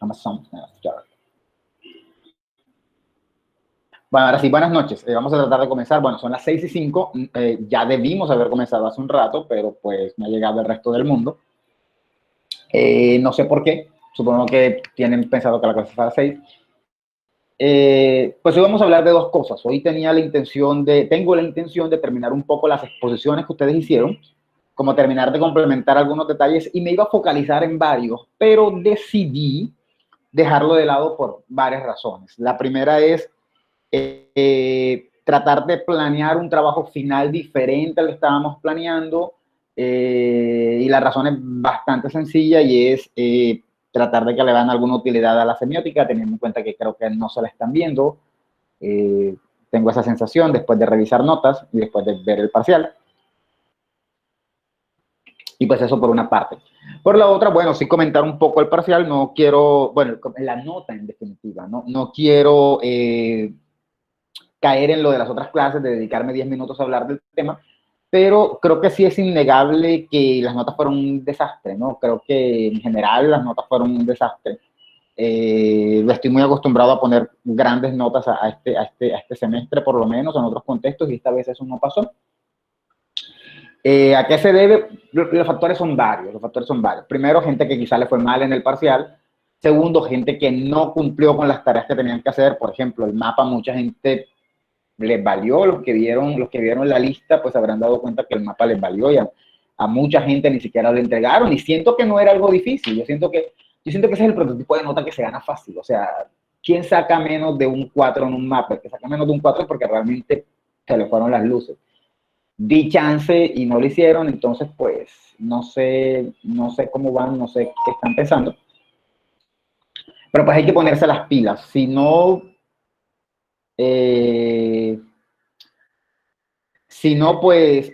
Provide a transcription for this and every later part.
Amazon. Bueno, ahora sí, buenas noches. Vamos a tratar de comenzar. Bueno, son las 6:05. Ya debimos haber comenzado hace un rato, pero pues me ha llegado el resto del mundo. No sé por qué. Supongo que tienen pensado que la clase es a las 6. Pues hoy vamos a hablar de dos cosas. Hoy tengo la intención de terminar un poco las exposiciones que ustedes hicieron, como terminar de complementar algunos detalles, y me iba a focalizar en varios, pero decidí dejarlo de lado por varias razones. La primera es tratar de planear un trabajo final diferente al que estábamos planeando, y la razón es bastante sencilla y es tratar de que le dan alguna utilidad a la semiótica, teniendo en cuenta que creo que no se la están viendo. Tengo esa sensación después de revisar notas y después de ver el parcial. Y pues eso por una parte. Por la otra, bueno, sí comentar un poco el parcial, no quiero, bueno, la nota en definitiva, no quiero caer en lo de las otras clases, de dedicarme 10 minutos a hablar del tema, pero creo que sí es innegable que las notas fueron un desastre, ¿no? Creo que en general las notas fueron un desastre. Estoy muy acostumbrado a poner grandes notas a este semestre, por lo menos en otros contextos, y esta vez eso no pasó. ¿A qué se debe? Los factores son varios, Primero, gente que quizá le fue mal en el parcial. Segundo, gente que no cumplió con las tareas que tenían que hacer. Por ejemplo, el mapa, mucha gente les valió. Los que vieron la lista, pues habrán dado cuenta que el mapa les valió, y a mucha gente ni siquiera lo entregaron. Y siento que no era algo difícil. Yo siento que ese es el prototipo de nota que se gana fácil. O sea, ¿quién saca menos de un 4 en un mapa? El que saca menos de un 4 es porque realmente se le fueron las luces. Di chance y no lo hicieron, entonces pues no sé cómo van, no sé qué están pensando, pero pues hay que ponerse las pilas, eh, si no pues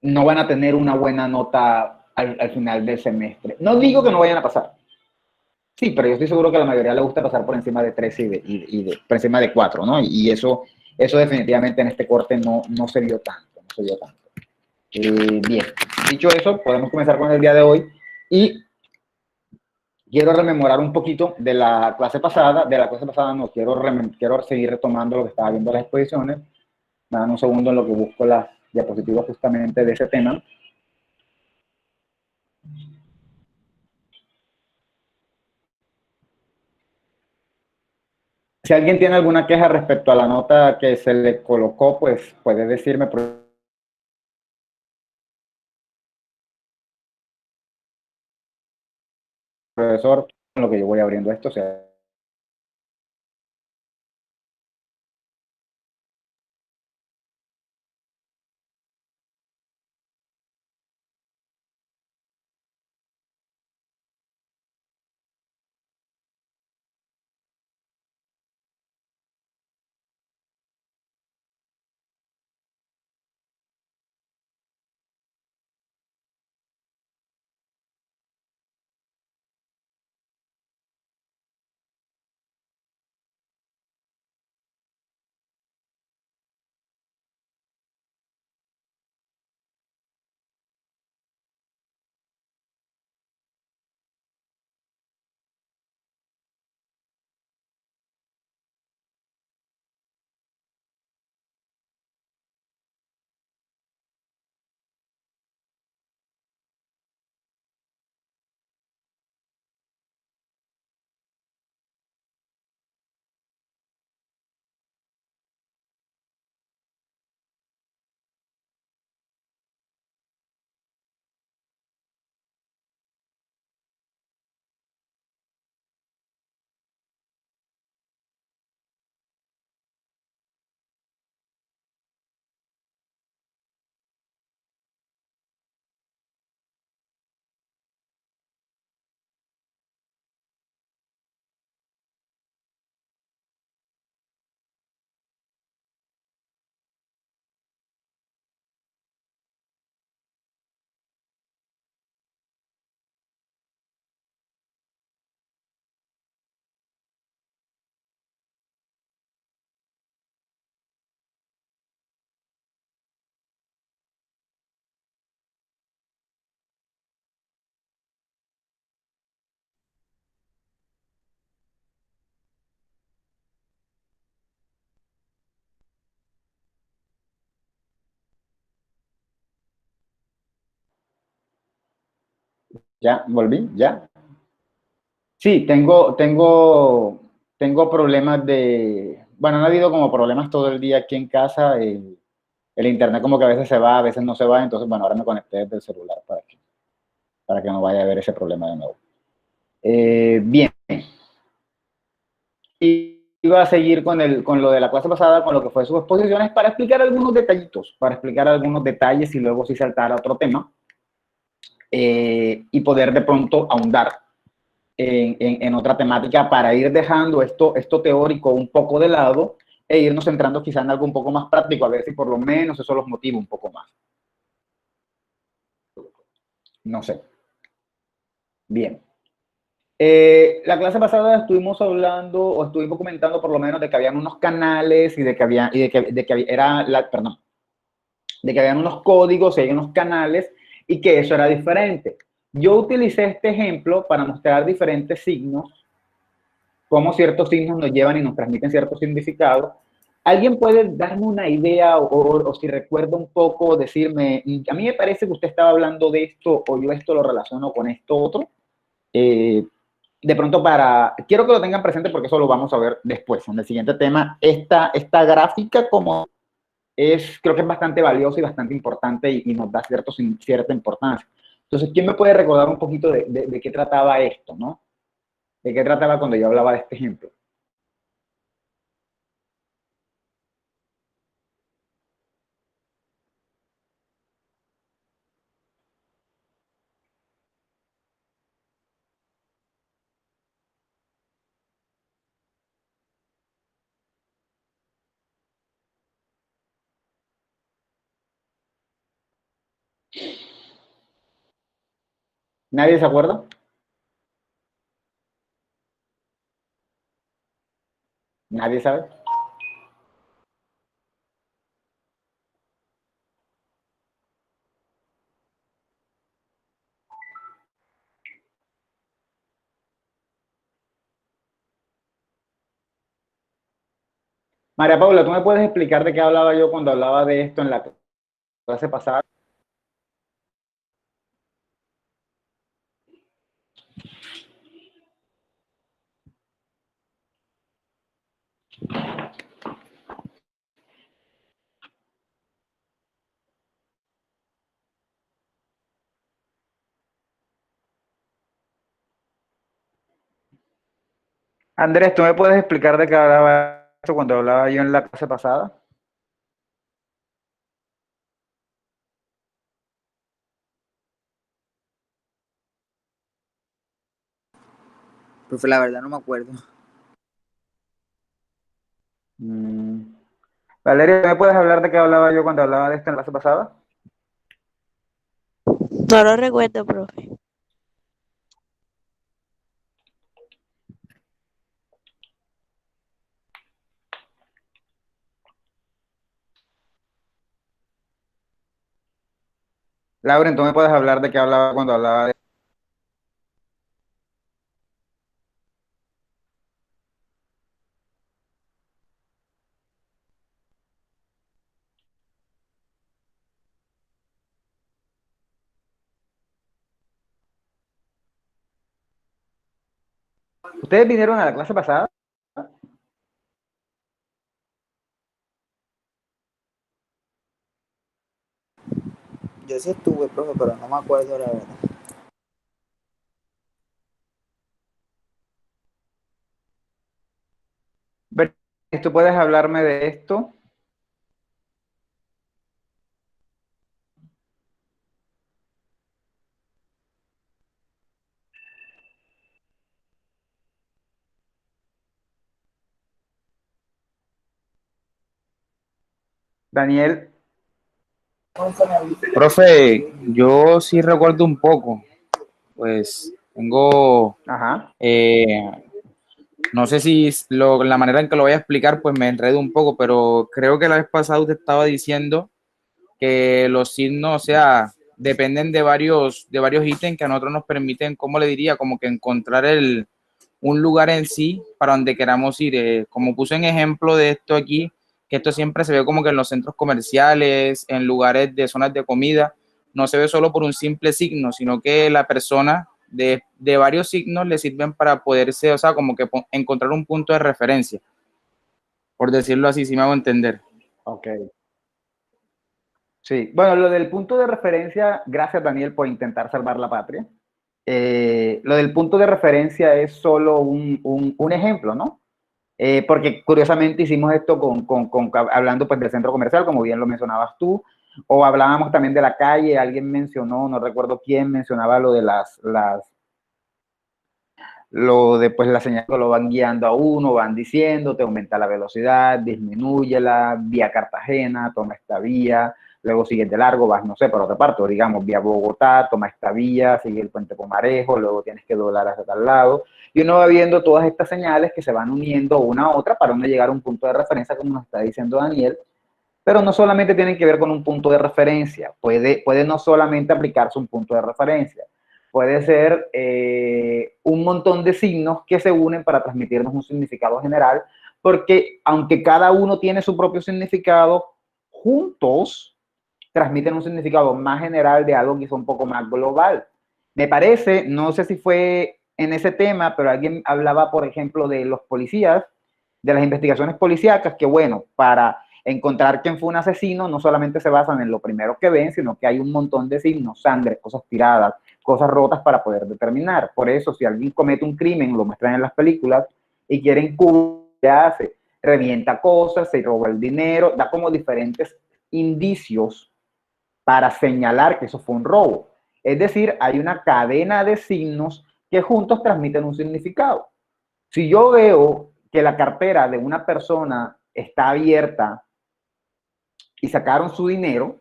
no van a tener una buena nota al final del semestre. No digo que no vayan a pasar, sí, pero yo estoy seguro que a la mayoría le gusta pasar por encima de 3 por encima de 4, ¿no? Y eso definitivamente en este corte no se vio tanto, no se vio tanto. Bien, dicho eso, podemos comenzar con el día de hoy, y quiero rememorar un poquito de la clase pasada. No, quiero seguir retomando lo que estaba viendo en las exposiciones. Me dan un segundo en lo que busco las diapositivas justamente de ese tema. Si alguien tiene alguna queja respecto a la nota que se le colocó, pues puede decirme, profesor, en lo que yo voy abriendo esto. O sea, Ya, volví, ya. Sí, tengo problemas de, bueno, no ha habido como problemas todo el día aquí en casa. El internet como que a veces se va, a veces no se va, entonces, bueno, ahora me conecté desde el celular para que no vaya a haber ese problema de nuevo. Bien, y iba a seguir con lo de la clase pasada, con lo que fue sus exposiciones, para explicar algunos detallitos, para explicar algunos detalles y luego sí saltar a otro tema y poder de pronto ahondar en otra temática para ir dejando esto teórico un poco de lado e irnos centrando quizá en algo un poco más práctico, a ver si por lo menos eso los motiva un poco más. No sé. Bien. La clase pasada estuvimos hablando o estuvimos comentando por lo menos de que habían unos canales y de que había, de que era la, perdón, de que habían unos códigos y hay unos canales y que eso era diferente. Yo utilicé este ejemplo para mostrar diferentes signos, cómo ciertos signos nos llevan y nos transmiten ciertos significados. ¿Alguien puede darme una idea o si recuerda un poco, decirme, a mí me parece que usted estaba hablando de esto o yo esto lo relaciono con esto otro? Eh, de pronto quiero que lo tengan presente porque eso lo vamos a ver después, en el siguiente tema. Esta gráfica como creo que es bastante valiosa y bastante importante y nos da cierta importancia. Entonces, ¿quién me puede recordar un poquito de qué trataba esto, no? ¿De qué trataba cuando yo hablaba de este ejemplo? ¿Nadie se acuerda? ¿Nadie sabe? María Paula, ¿tú me puedes explicar de qué hablaba yo cuando hablaba de esto en la clase pasada? Andrés, ¿tú me puedes explicar de qué hablaba esto cuando hablaba yo en la clase pasada? Profe, la verdad no me acuerdo. Mm. Valeria, ¿me puedes hablar de qué hablaba yo cuando hablaba de esto en la clase pasada? No lo recuerdo, profe. Lauren, ¿tú me puedes hablar de qué hablaba cuando hablaba de... ¿Ustedes vinieron a la clase pasada? Yo sí estuve, profe, pero no me acuerdo la verdad. ¿Tú puedes hablarme de esto? Daniel, Profe, yo sí recuerdo un poco, pues tengo, ajá. eh, no sé si la manera en que lo voy a explicar, pues me enredo un poco, pero creo que la vez pasada usted estaba diciendo que los signos, o sea, dependen de varios ítems que a nosotros nos permiten, ¿cómo le diría? Como que encontrar un lugar en sí para donde queramos ir. Como puse en ejemplo de esto aquí, que esto siempre se ve como que en los centros comerciales, en lugares de zonas de comida, no se ve solo por un simple signo, sino que la persona de varios signos le sirven para poderse, o sea, como que encontrar un punto de referencia, por decirlo así, si me hago entender. Ok. Sí, bueno, lo del punto de referencia, gracias Daniel por intentar salvar la patria. Lo del punto de referencia es solo un ejemplo, ¿no? Porque curiosamente hicimos esto hablando pues del centro comercial, como bien lo mencionabas tú, o hablábamos también de la calle, alguien mencionó, no recuerdo quién mencionaba lo de lo de pues la señal que lo van guiando a uno, van diciendo, te aumenta la velocidad, disminúyela, vía Cartagena, toma esta vía, luego sigues de largo, vas, no sé, por otra parte, digamos, vía Bogotá, toma esta vía, sigue el puente Pomarejo, luego tienes que doblar hacia tal lado, y uno va viendo todas estas señales que se van uniendo una a otra para uno llegar a un punto de referencia, como nos está diciendo Daniel, pero no solamente tienen que ver con un punto de referencia, puede no solamente aplicarse un punto de referencia, puede ser un montón de signos que se unen para transmitirnos un significado general, porque aunque cada uno tiene su propio significado, juntos transmiten un significado más general de algo que es un poco más global. Me parece, no sé si fue en ese tema, pero alguien hablaba, por ejemplo, de los policías, de las investigaciones policíacas, que bueno, para encontrar quién fue un asesino, no solamente se basan en lo primero que ven, sino que hay un montón de signos, sangre, cosas tiradas, cosas rotas para poder determinar. Por eso, si alguien comete un crimen, lo muestran en las películas, y quieren cubrir, ¿qué hace? Revienta cosas, se roba el dinero, da como diferentes indicios para señalar que eso fue un robo. Es decir, hay una cadena de signos que juntos transmiten un significado. Si yo veo que la cartera de una persona está abierta y sacaron su dinero,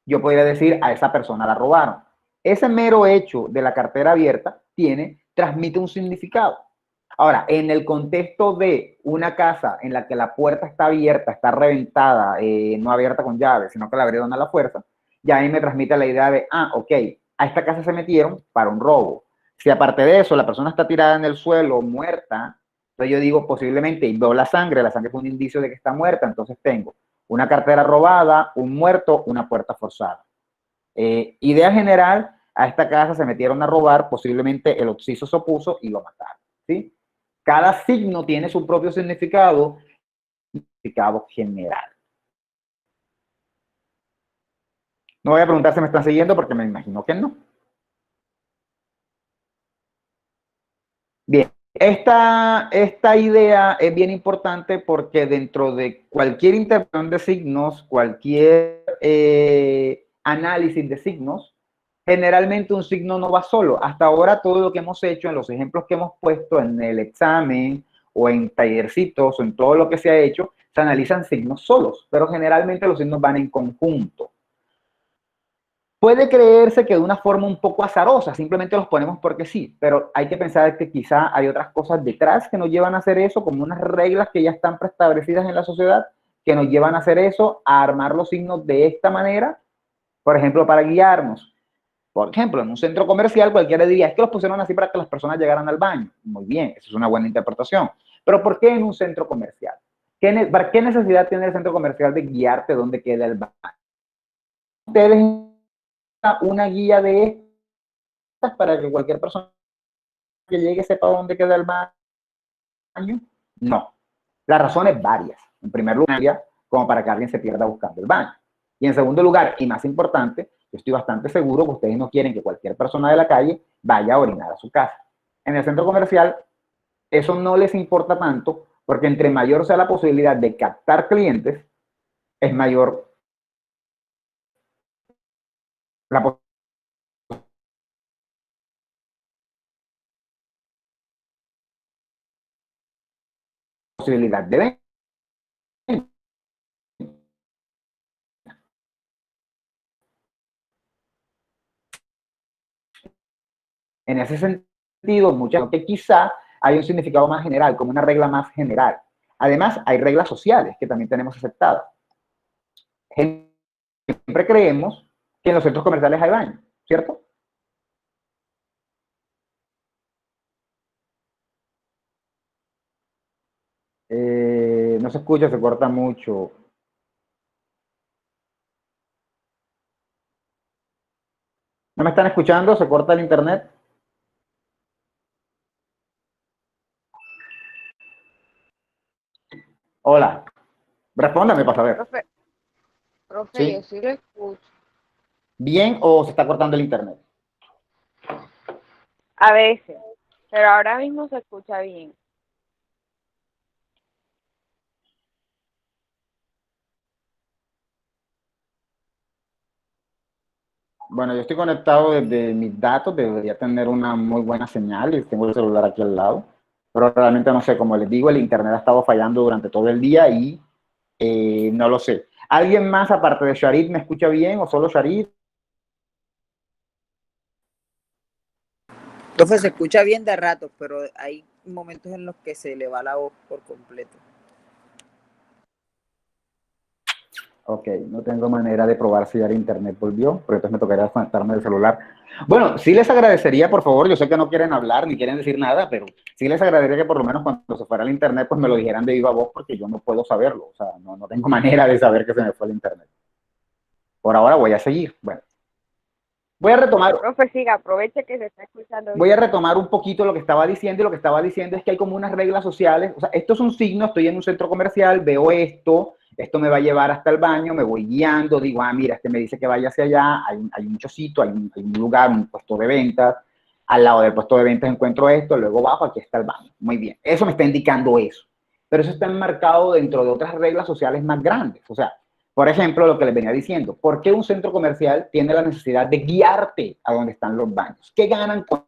yo podría decir a esa persona la robaron. Ese mero hecho de la cartera abierta transmite un significado. Ahora, en el contexto de una casa en la que la puerta está abierta, está reventada, no abierta con llave, sino que la abrieron a la fuerza, ya ahí me transmite la idea de, ok, a esta casa se metieron para un robo. Si aparte de eso la persona está tirada en el suelo, muerta, entonces yo digo posiblemente, y veo la sangre fue un indicio de que está muerta, entonces tengo una cartera robada, un muerto, una puerta forzada. Idea general, a esta casa se metieron a robar, posiblemente el occiso se opuso y lo mataron, ¿sí? Cada signo tiene su propio significado general. No voy a preguntar si me están siguiendo porque me imagino que no. Bien, esta idea es bien importante porque dentro de cualquier interpretación de signos, cualquier análisis de signos, generalmente un signo no va solo. Hasta ahora todo lo que hemos hecho, en los ejemplos que hemos puesto en el examen o en tallercitos o en todo lo que se ha hecho, se analizan signos solos, pero generalmente los signos van en conjunto. Puede creerse que de una forma un poco azarosa, simplemente los ponemos porque sí, pero hay que pensar que quizá hay otras cosas detrás que nos llevan a hacer eso, como unas reglas que ya están preestablecidas en la sociedad, que nos llevan a hacer eso, a armar los signos de esta manera, por ejemplo, para guiarnos. Por ejemplo, en un centro comercial cualquiera diría, es que los pusieron así para que las personas llegaran al baño. Muy bien, eso es una buena interpretación. Pero ¿por qué en un centro comercial? ¿Para qué necesidad tiene el centro comercial de guiarte dónde queda el baño? Ustedes una guía de estas para que cualquier persona que llegue sepa dónde queda el baño. No. La razón es varias. En primer lugar, como para que alguien se pierda buscando el baño. Y en segundo lugar, y más importante, yo estoy bastante seguro que ustedes no quieren que cualquier persona de la calle vaya a orinar a su casa. En el centro comercial, eso no les importa tanto, porque entre mayor sea la posibilidad de captar clientes, es mayor la posibilidad de venta. En ese sentido, muchas que quizá hay un significado más general, como una regla más general. Además, hay reglas sociales que también tenemos aceptadas. Siempre creemos que en los centros comerciales hay baño, ¿cierto? No se escucha, se corta mucho. ¿No me están escuchando? ¿Se corta el internet? Hola. Respóndame para saber. Profe, ¿Sí? yo sí lo escucho. ¿Bien o se está cortando el internet? A veces, pero ahora mismo se escucha bien. Bueno, yo estoy conectado desde mis datos, debería tener una muy buena señal y tengo el celular aquí al lado, pero realmente no sé, como les digo, el internet ha estado fallando durante todo el día y no lo sé. ¿Alguien más aparte de Sharit me escucha bien o solo Sharit? Profe, se escucha bien de ratos, pero hay momentos en los que se le va la voz por completo. Ok, no tengo manera de probar si ya el internet volvió, pero entonces me tocaría conectarme del celular. Bueno, sí les agradecería, por favor, yo sé que no quieren hablar ni quieren decir nada, pero sí les agradecería que por lo menos cuando se fuera el internet, pues me lo dijeran de viva voz, porque yo no puedo saberlo, o sea, no tengo manera de saber que se me fue el internet. Por ahora voy a seguir. Bueno, voy a retomar, Profe, siga, aproveche que se está escuchando voy a bien. retomar un poquito lo que estaba diciendo, y lo que estaba diciendo es que hay como unas reglas sociales, o sea, esto es un signo, estoy en un centro comercial, veo esto me va a llevar hasta el baño, me voy guiando, digo, ah, mira, este me dice que vaya hacia allá, hay un chocito, hay un lugar, un puesto de ventas, al lado del puesto de ventas encuentro esto, luego bajo, aquí está el baño, muy bien, eso me está indicando eso, pero eso está enmarcado dentro de otras reglas sociales más grandes, o sea, por ejemplo, lo que les venía diciendo, ¿por qué un centro comercial tiene la necesidad de guiarte a donde están los baños? ¿Qué ganan con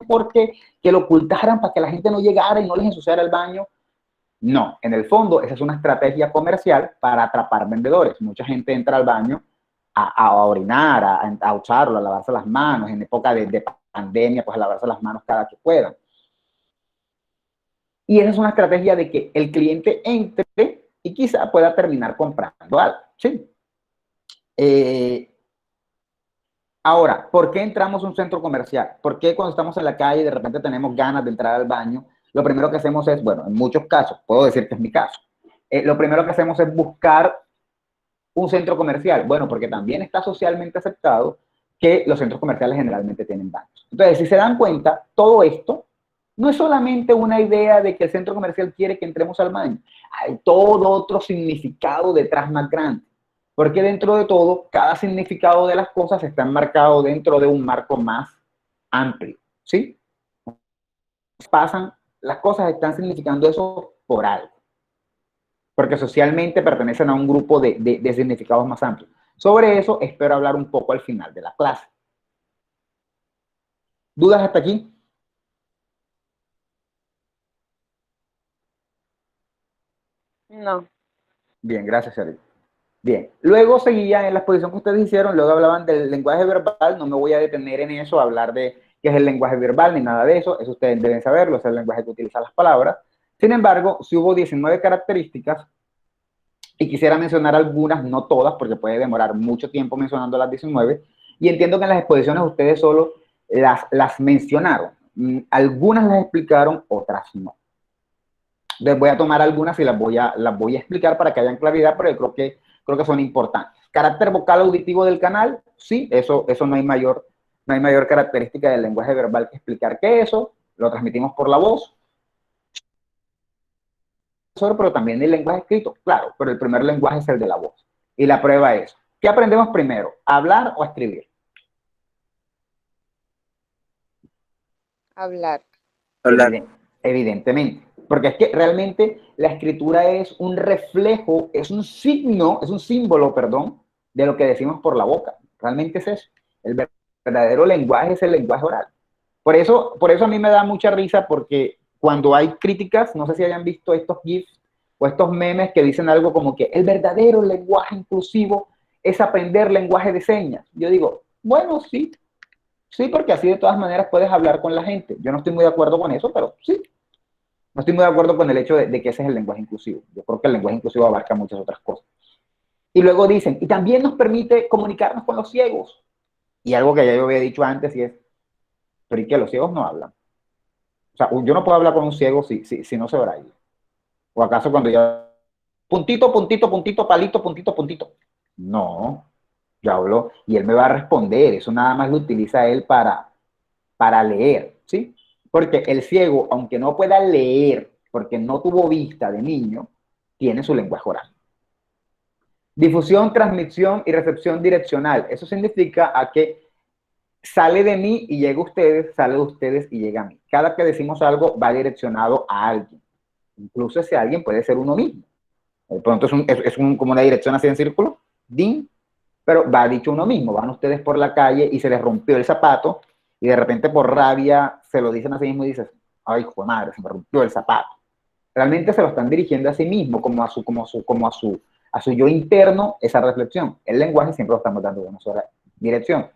porque que lo ocultaran para que la gente no llegara y no les ensuciara el baño? No, en el fondo esa es una estrategia comercial para atrapar vendedores. Mucha gente entra al baño a orinar, a usarlo, a lavarse las manos. En época de pandemia, pues a lavarse las manos cada que puedan. Y esa es una estrategia de que el cliente entre y quizá pueda terminar comprando algo. ¿Sí? Ahora, ¿por qué entramos a un centro comercial? ¿Por qué cuando estamos en la calle y de repente tenemos ganas de entrar al baño? Lo primero que hacemos es, bueno, en muchos casos, puedo decir que es mi caso, lo primero que hacemos es buscar un centro comercial. Bueno, porque también está socialmente aceptado que los centros comerciales generalmente tienen baños. Entonces, si se dan cuenta, todo esto no es solamente una idea de que el centro comercial quiere que entremos al baño. Hay todo otro significado detrás más grande. Porque dentro de todo, cada significado de las cosas está enmarcado dentro de un marco más amplio. ¿Sí? Pasan, las cosas están significando eso por algo. Porque socialmente pertenecen a un grupo de significados más amplios. Sobre eso espero hablar un poco al final de la clase. ¿Dudas hasta aquí? No. Bien, gracias, Sherry. Bien, luego seguía en la exposición que ustedes hicieron, luego hablaban del lenguaje verbal, no me voy a detener en eso, a hablar de qué es el lenguaje verbal ni nada de eso, eso ustedes deben saberlo, es el lenguaje que utiliza las palabras. Sin embargo, si hubo 19 características, y quisiera mencionar algunas, no todas, porque puede demorar mucho tiempo mencionando las 19, y entiendo que en las exposiciones ustedes solo las mencionaron. Algunas las explicaron, otras no. Les voy a tomar algunas y las voy a explicar para que hayan claridad, pero yo creo que son importantes. Carácter vocal auditivo del canal, sí, eso no hay mayor característica del lenguaje verbal que explicar que eso, lo transmitimos por la voz, pero también el lenguaje escrito, claro, pero el primer lenguaje es el de la voz. Y la prueba es, ¿qué aprendemos primero? ¿Hablar o escribir? Hablar. Evidentemente, porque es que realmente la escritura es un reflejo, es un signo, es un símbolo, perdón, de lo que decimos por la boca. Realmente es eso. El verdadero lenguaje es el lenguaje oral. Por eso a mí me da mucha risa, porque cuando hay críticas, no sé si hayan visto estos GIFs o estos memes que dicen algo como que el verdadero lenguaje inclusivo es aprender lenguaje de señas. Yo digo, bueno, sí, sí, porque así de todas maneras puedes hablar con la gente. Yo no estoy muy de acuerdo con eso, pero sí. No estoy muy de acuerdo con el hecho de que ese es el lenguaje inclusivo. Yo creo que el lenguaje inclusivo abarca muchas otras cosas. Y luego dicen, y también nos permite comunicarnos con los ciegos. Y algo que ya yo había dicho antes, y es, pero ¿y qué? Los ciegos no hablan. O sea, yo no puedo hablar con un ciego si no se braille. ¿O acaso cuando ya puntito, puntito, puntito, palito, puntito, puntito? No, yo hablo y él me va a responder. Eso nada más lo utiliza él para leer, ¿sí? Porque el ciego, aunque no pueda leer, porque no tuvo vista de niño, tiene su lenguaje oral. Difusión, transmisión y recepción direccional. Eso significa a que sale de mí y llega a ustedes, sale de ustedes y llega a mí. Cada que decimos algo va direccionado a alguien. Incluso ese alguien puede ser uno mismo. De pronto como una dirección así en círculo, ¡din! Pero va dicho uno mismo. Van ustedes por la calle y se les rompió el zapato y de repente por rabia se lo dicen a sí mismo y dices, ay, hijo de madre, se me rompió el zapato. Realmente se lo están dirigiendo a sí mismo, como a su yo interno, esa reflexión. El lenguaje siempre lo estamos dando de una sola dirección.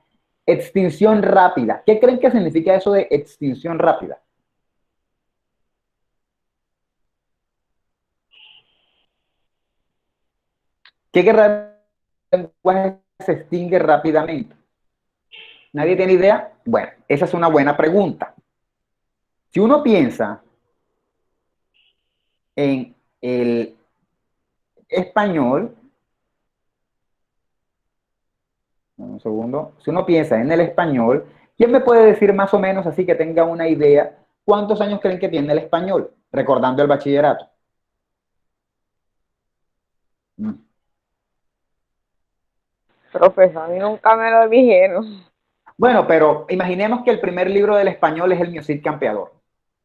Extinción rápida. ¿Qué creen que significa eso de extinción rápida? ¿Qué lenguaje se extingue rápidamente? ¿Nadie tiene idea? Bueno, esa es una buena pregunta. Si uno piensa en el español, un segundo, si uno piensa en el español, ¿quién me puede decir más o menos así que tenga una idea cuántos años creen que tiene el español, recordando el bachillerato? Profesor, a mí nunca me lo dijeron. Bueno, pero imaginemos que el primer libro del español es el Miocid Campeador.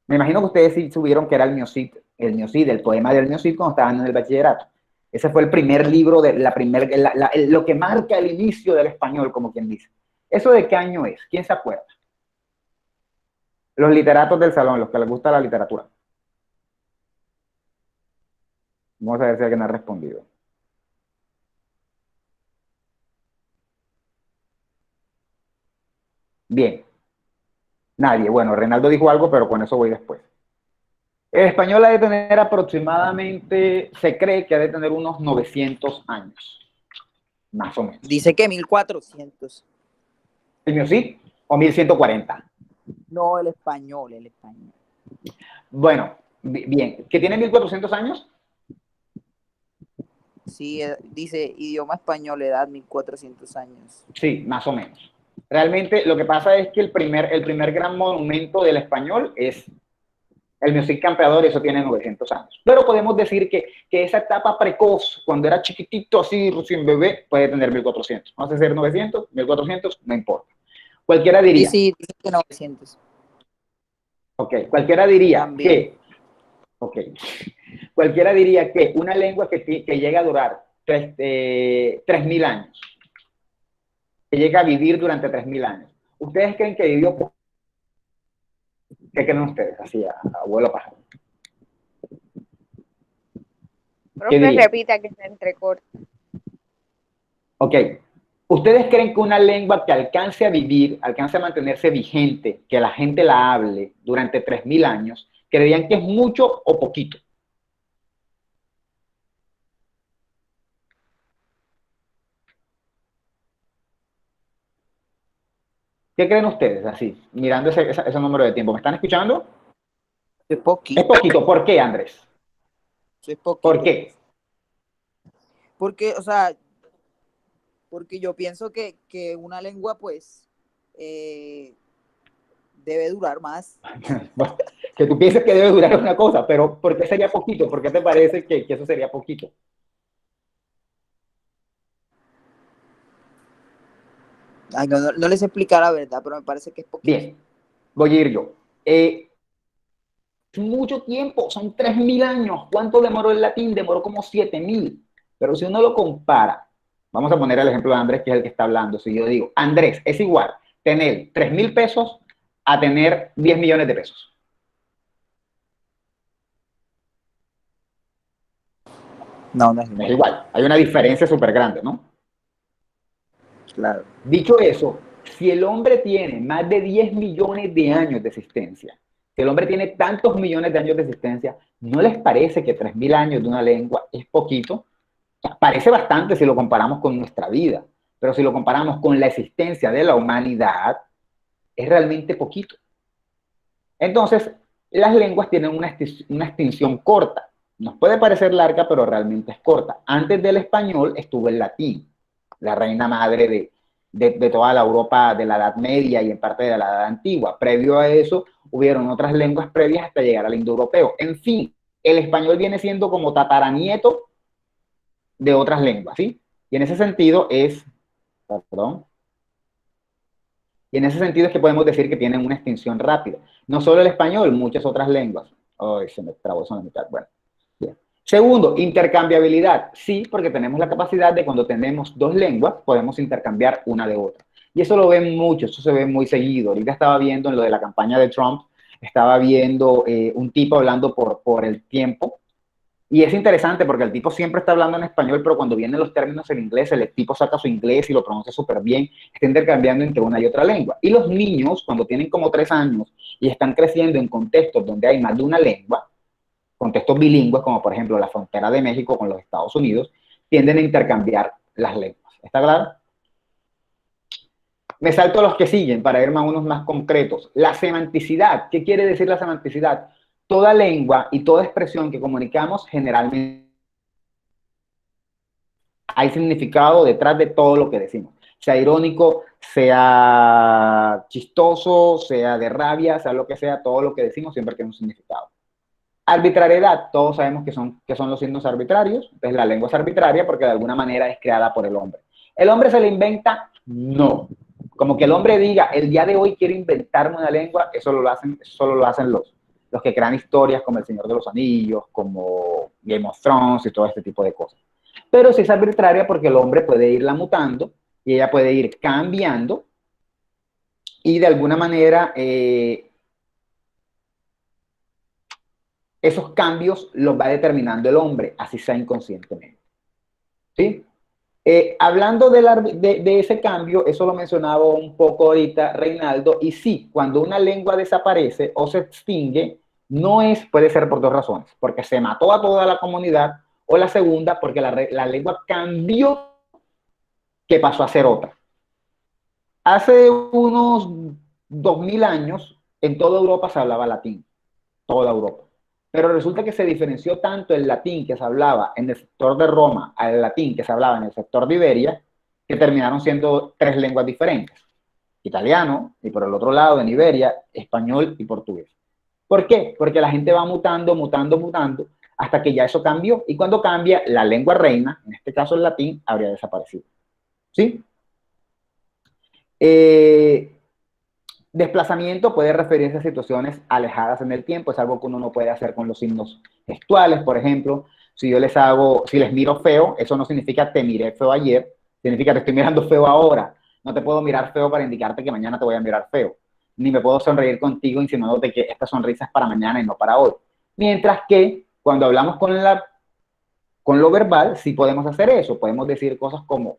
Me imagino que ustedes sí subieron que era el Miocid, el poema del Miocid cuando estaban en el bachillerato. Ese fue el primer libro, de lo que marca el inicio del español, como quien dice. ¿Eso de qué año es? ¿Quién se acuerda? Los literatos del salón, los que les gusta la literatura. Vamos a ver si alguien ha respondido. Bien. Nadie. Bueno, Reinaldo dijo algo, pero con eso voy después. El español ha de tener aproximadamente, se cree que ha de tener unos 900 años. Más o menos. Dice que 1400. ¿El mío sí? ¿O 1140? No, el español, el español. Bueno, bien. ¿Que tiene 1400 años? Sí, dice idioma español, edad 1400 años. Sí, más o menos. Realmente lo que pasa es que el primer gran monumento del español es el Miocid Campeador, y eso tiene 900 años. Pero podemos decir que esa etapa precoz, cuando era chiquitito, así, recién bebé, puede tener 1400. Vamos a hacer 900, 1400, no importa. Cualquiera diría. Sí, dice que 900. Ok, cualquiera diría También. que. Ok. Cualquiera diría que una lengua que llega a durar 3000 años, que llega a vivir durante 3000 años. ¿Ustedes creen que vivió poco? ¿Qué creen ustedes? Así, a abuelo pájaro. Profe, repita que se entrecorta. Ok. ¿Ustedes creen que una lengua que alcance a vivir, alcance a mantenerse vigente, que la gente la hable durante 3000 años, creerían que es mucho o poquito? ¿Qué creen ustedes así, mirando ese número de tiempo? ¿Me están escuchando? Es poquito. Es poquito. ¿Por qué, Andrés? Es poquito. ¿Por qué? Porque, o sea, porque yo pienso que una lengua, pues, debe durar más. Que tú pienses que debe durar una cosa, pero ¿por qué sería poquito? ¿Por qué te parece que eso sería poquito? Ay, no les explica la verdad, pero me parece que es poquito. Bien, voy a ir yo. Mucho tiempo, son 3000 años. ¿Cuánto demoró el latín? Demoró como 7000. Pero si uno lo compara, vamos a poner el ejemplo de Andrés, que es el que está hablando. Si yo digo, Andrés, es igual tener 3000 pesos a tener 10 millones de pesos. No es igual. Es igual. Hay una diferencia súper grande, ¿no? Claro. Dicho eso, si el hombre tiene más de 10 millones de años de existencia, si el hombre tiene tantos millones de años de existencia, ¿no les parece que 3000 años de una lengua es poquito? O sea, parece bastante si lo comparamos con nuestra vida, pero si lo comparamos con la existencia de la humanidad, es realmente poquito. Entonces, las lenguas tienen una extinción corta. Nos puede parecer larga, pero realmente es corta. Antes del español estuvo el latín, la reina madre de toda la Europa de la Edad Media y en parte de la Edad Antigua. Previo a eso, hubieron otras lenguas previas hasta llegar al indoeuropeo. En fin, el español viene siendo como tataranieto de otras lenguas, ¿sí? Y en ese sentido es, perdón, y en ese sentido es que podemos decir que tienen una extinción rápida. No solo el español, muchas otras lenguas. Ay, se me trabó eso en la mitad. Bueno, bien. Segundo, intercambiabilidad. Sí, porque tenemos la capacidad de cuando tenemos dos lenguas, podemos intercambiar una de otra. Y eso lo ven mucho, eso se ve muy seguido. Ahorita estaba viendo en lo de la campaña de Trump, estaba viendo un tipo hablando por el tiempo. Y es interesante porque el tipo siempre está hablando en español, pero cuando vienen los términos en inglés, el tipo saca su inglés y lo pronuncia súper bien, está intercambiando entre una y otra lengua. Y los niños, cuando tienen como 3 años y están creciendo en contextos donde hay más de una lengua, contextos bilingües, como por ejemplo la frontera de México con los Estados Unidos, tienden a intercambiar las lenguas. ¿Está claro? Me salto a los que siguen para ir más unos más concretos. La semanticidad. ¿Qué quiere decir la semanticidad? Toda lengua y toda expresión que comunicamos generalmente hay significado detrás de todo lo que decimos. Sea irónico, sea chistoso, sea de rabia, sea lo que sea, todo lo que decimos siempre tiene un significado. Arbitrariedad, todos sabemos que son los signos arbitrarios, entonces la lengua es arbitraria porque de alguna manera es creada por el hombre. ¿El hombre se la inventa? No. Como que el hombre diga, el día de hoy quiero inventarme una lengua, eso solo lo hacen los que crean historias como El Señor de los Anillos, como Game of Thrones y todo este tipo de cosas. Pero sí es arbitraria porque el hombre puede irla mutando y ella puede ir cambiando y de alguna manera esos cambios los va determinando el hombre, así sea inconscientemente. ¿Sí? Hablando de ese cambio, eso lo mencionaba un poco ahorita Reinaldo, y sí, cuando una lengua desaparece o se extingue, puede ser por 2 razones, porque se mató a toda la comunidad, o la segunda, porque la lengua cambió, que pasó a ser otra. Hace unos 2000 años, en toda Europa se hablaba latín, toda Europa. Pero resulta que se diferenció tanto el latín que se hablaba en el sector de Roma al latín que se hablaba en el sector de Iberia, que terminaron siendo 3 lenguas diferentes. Italiano, y por el otro lado en Iberia, español y portugués. ¿Por qué? Porque la gente va mutando, mutando, mutando, hasta que ya eso cambió. Y cuando cambia, la lengua reina, en este caso el latín, habría desaparecido. ¿Sí? Desplazamiento puede referirse a situaciones alejadas en el tiempo, es algo que uno no puede hacer con los signos gestuales, por ejemplo. Si les miro feo, eso no significa te miré feo ayer, significa te estoy mirando feo ahora. No te puedo mirar feo para indicarte que mañana te voy a mirar feo. Ni me puedo sonreír contigo insinuándote que esta sonrisa es para mañana y no para hoy. Mientras que cuando hablamos con lo verbal, sí podemos hacer eso. Podemos decir cosas como,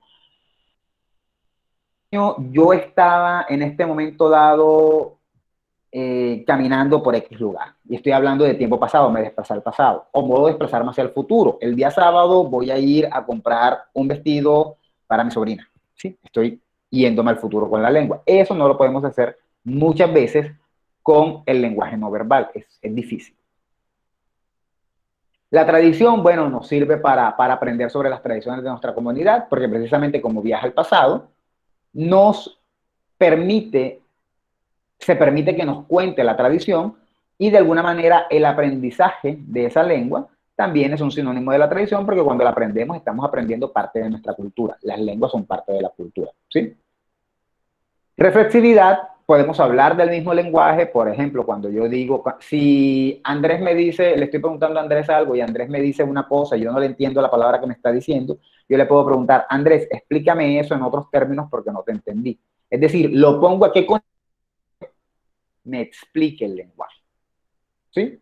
yo estaba en este momento dado caminando por X lugar. Y estoy hablando de tiempo pasado, me desplazé al pasado. O puedo desplazarme hacia el futuro. El día sábado voy a ir a comprar un vestido para mi sobrina. ¿Sí? Estoy yéndome al futuro con la lengua. Eso no lo podemos hacer muchas veces con el lenguaje no verbal. Es difícil. La tradición, bueno, nos sirve para aprender sobre las tradiciones de nuestra comunidad, porque precisamente como viaja al pasado, se permite que nos cuente la tradición y de alguna manera el aprendizaje de esa lengua también es un sinónimo de la tradición porque cuando la aprendemos estamos aprendiendo parte de nuestra cultura. Las lenguas son parte de la cultura, ¿sí? Reflexividad, podemos hablar del mismo lenguaje, por ejemplo, cuando yo digo, si Andrés me dice, le estoy preguntando a Andrés algo y Andrés me dice una cosa y yo no le entiendo la palabra que me está diciendo, yo le puedo preguntar, Andrés, explícame eso en otros términos porque no te entendí. Es decir, lo pongo a qué me explique el lenguaje. ¿Sí?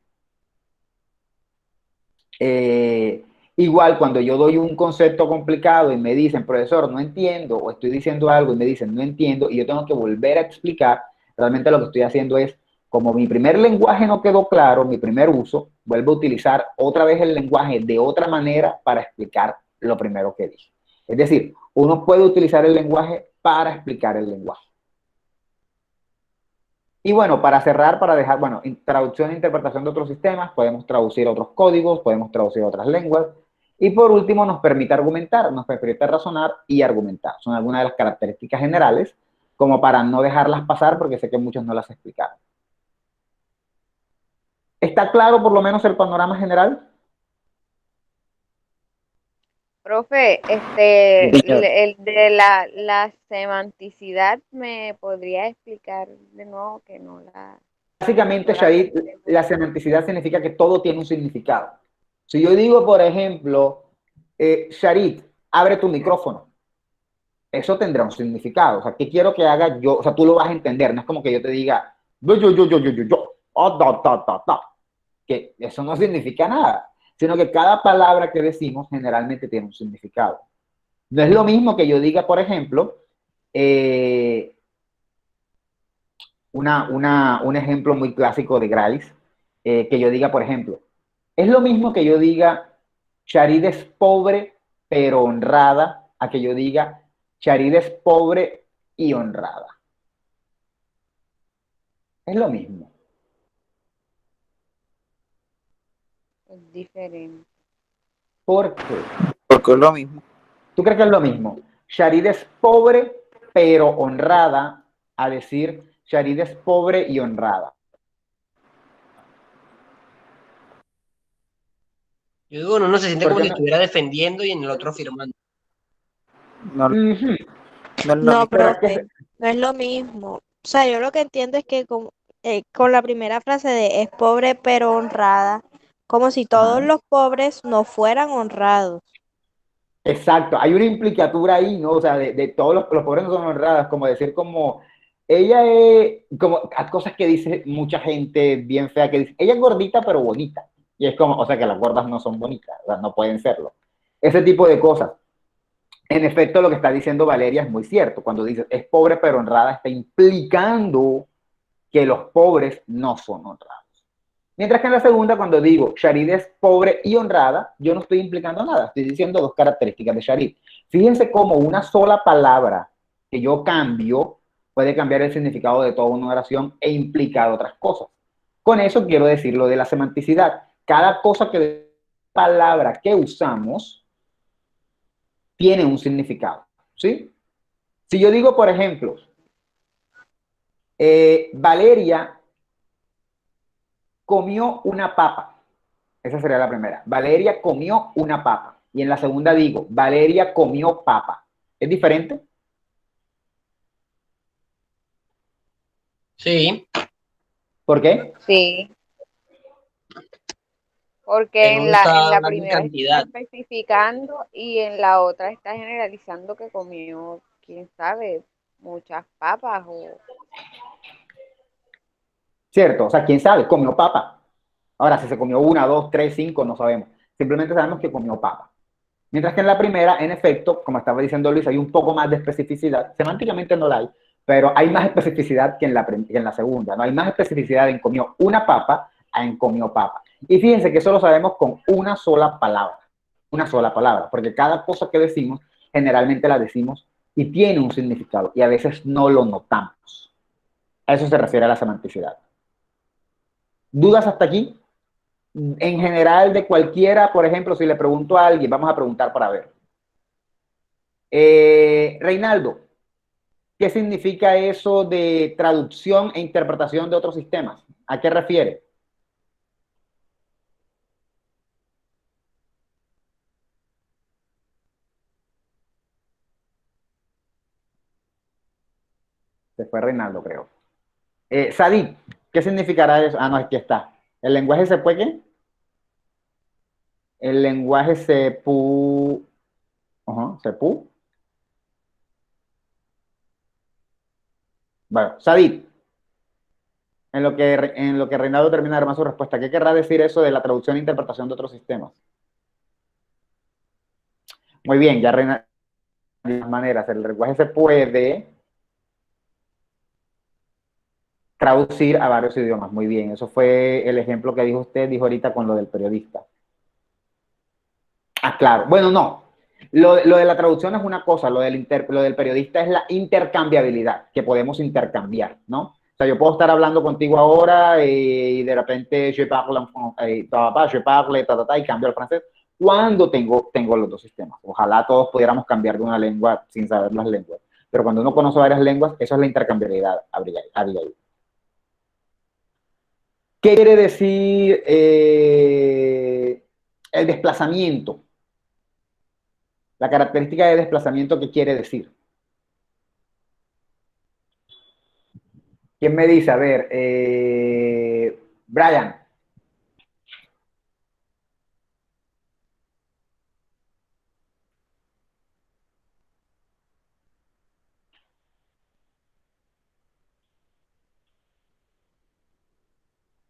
Igual cuando yo doy un concepto complicado y me dicen, profesor, no entiendo, o estoy diciendo algo y me dicen, no entiendo, y yo tengo que volver a explicar, realmente lo que estoy haciendo es, como mi primer lenguaje no quedó claro, mi primer uso, vuelvo a utilizar otra vez el lenguaje de otra manera para explicar lo primero que dije. Es decir, uno puede utilizar el lenguaje para explicar el lenguaje. Y bueno, para cerrar, para dejar, bueno, traducción e interpretación de otros sistemas, podemos traducir otros códigos, podemos traducir otras lenguas. Y por último, nos permite argumentar, nos permite razonar y argumentar. Son algunas de las características generales, como para no dejarlas pasar, porque sé que muchos no las explicaron. ¿Está claro por lo menos el panorama general? Profe, Señor. el de la semanticidad, ¿me podría explicar de nuevo que Básicamente, no la Shahid, capté muy la bien? semanticidad significa que todo tiene un significado. Si yo digo, por ejemplo, Sharit, abre tu micrófono, eso tendrá un significado. O sea, ¿qué quiero que haga yo? O sea, tú lo vas a entender. No es como que yo te diga, que eso no significa nada, sino que cada palabra que decimos generalmente tiene un significado. No es lo mismo que yo diga, por ejemplo, eh, un ejemplo muy clásico de Grace, que yo diga, por ejemplo, es lo mismo que yo diga, Charid es pobre pero honrada, a que yo diga, Charid es pobre y honrada. Es lo mismo. Es diferente. ¿Por qué? Porque es lo mismo. ¿Tú crees que es lo mismo? Charid es pobre pero honrada, a decir, Charid es pobre y honrada. Yo digo, uno se siente ¿Por como qué si no? estuviera defendiendo y en el otro firmando. No, no Ujú. es lo No, mismo. Pero es que, profe, no es lo mismo. O sea, yo lo que entiendo es que con la primera frase de es pobre pero honrada, como si todos ajá. los pobres no fueran honrados. Exacto, hay una implicatura ahí, ¿no? O sea, de todos los pobres no son honradas, como decir como, ella es, como cosas que dice mucha gente bien fea, que dice, ella es gordita pero bonita. Y es como, o sea, que las gordas no son bonitas, o sea, no pueden serlo. Ese tipo de cosas. En efecto, lo que está diciendo Valeria es muy cierto. Cuando dice, es pobre pero honrada, está implicando que los pobres no son honrados. Mientras que en la segunda, cuando digo Sharid es pobre y honrada, yo no estoy implicando nada, estoy diciendo dos características de Sharid. Fíjense cómo una sola palabra que yo cambio puede cambiar el significado de toda una oración e implicar otras cosas. Con eso quiero decir lo de la semanticidad. Cada cosa que palabra que usamos tiene un significado, ¿sí? Si yo digo, por ejemplo, Valeria comió una papa. Esa sería la primera. Valeria comió una papa. Y en la segunda digo, Valeria comió papa. ¿Es diferente? Sí, ¿Por qué? Sí, porque en uno está en la hablando en primera está cantidad. especificando y en la otra está generalizando que comió, quién sabe, muchas papas o ¿Cierto? O sea, quién sabe, comió papa. Ahora, si se comió una, dos, tres, cinco, no sabemos. Simplemente sabemos que comió papa. Mientras que en la primera, en efecto, como estaba diciendo Luis, hay un poco más de especificidad. Semánticamente no la hay, pero hay más especificidad que en la segunda. ¿No? Hay más especificidad en comió una papa a en comió papa. Y fíjense que eso lo sabemos con una sola palabra. Una sola palabra, porque cada cosa que decimos, generalmente la decimos y tiene un significado, y a veces no lo notamos. A eso se refiere a la semanticidad. ¿Dudas hasta aquí? En general, de cualquiera, por ejemplo, si le pregunto a alguien, vamos a preguntar para ver. Reinaldo, ¿qué significa eso de traducción e interpretación de otros sistemas? ¿A qué refiere? Se fue Reinaldo, creo. Sadid, ¿qué significará eso? Ah, no, aquí está. ¿El lenguaje se puede qué? El lenguaje se pu... se pu... Bueno, Sadid, en lo que Reinaldo termina de armar su respuesta, ¿qué querrá decir eso de la traducción e interpretación de otros sistemas? Muy bien, ya Reinaldo, de todas maneras, el lenguaje se puede traducir a varios idiomas. Muy bien, eso fue el ejemplo que dijo usted, dijo ahorita con lo del periodista. Ah, claro. Bueno, no. Lo de la traducción es una cosa, lo del periodista es la intercambiabilidad, que podemos intercambiar, ¿no? O sea, yo puedo estar hablando contigo ahora y de repente je parle en français, je parle, y cambio al francés, cuando tengo los dos sistemas. Ojalá todos pudiéramos cambiar de una lengua sin saber las lenguas. Pero cuando uno conoce varias lenguas, eso es la intercambiabilidad, Abigail. ¿Qué quiere decir el desplazamiento? La característica de desplazamiento, ¿qué quiere decir? ¿Quién me dice? A ver, Brian.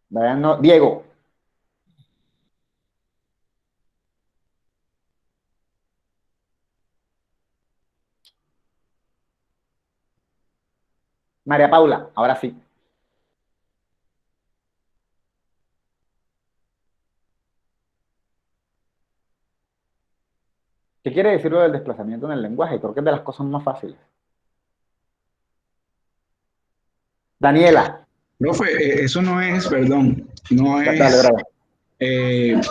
Brian no, Diego. María Paula, ahora sí. ¿Qué quiere decir lo del desplazamiento en el lenguaje? Creo que es de las cosas más fáciles. Daniela. Profe, eso no es, perdón, no Dale, es Brian. eh,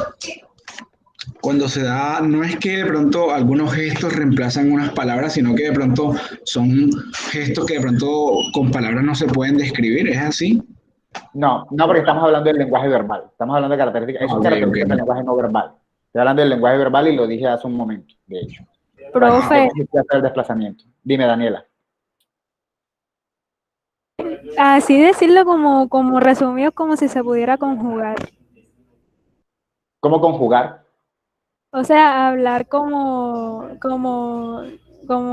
cuando se da, no es que de pronto algunos gestos reemplazan unas palabras, sino que de pronto son gestos que de pronto con palabras no se pueden describir, ¿es así? No, no, porque estamos hablando del lenguaje verbal. Estamos hablando de características. Eso es Ok, características del ok. lenguaje no verbal. Estoy hablando del lenguaje verbal y lo dije hace un momento, de hecho. Bueno, ¿en qué Profe, consiste hacer el desplazamiento? Dime, Daniela. así decirlo como resumido, como si se pudiera conjugar. ¿Cómo conjugar? O sea, hablar como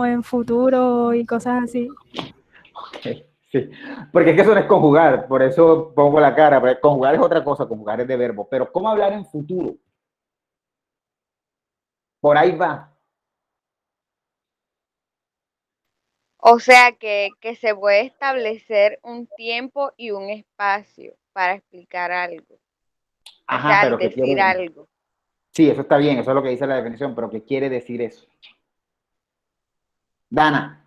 en futuro y cosas así. Ok, sí, porque es que eso no es conjugar, por eso pongo la cara. Porque conjugar es otra cosa, conjugar es de verbo. Pero ¿cómo hablar en futuro? Por ahí va. O sea que se puede establecer un tiempo y un espacio para explicar algo. O Ajá, sea, al pero ¿qué decir quiere? algo. Sí, eso está bien, eso es lo que dice la definición, pero ¿qué quiere decir eso? Dana.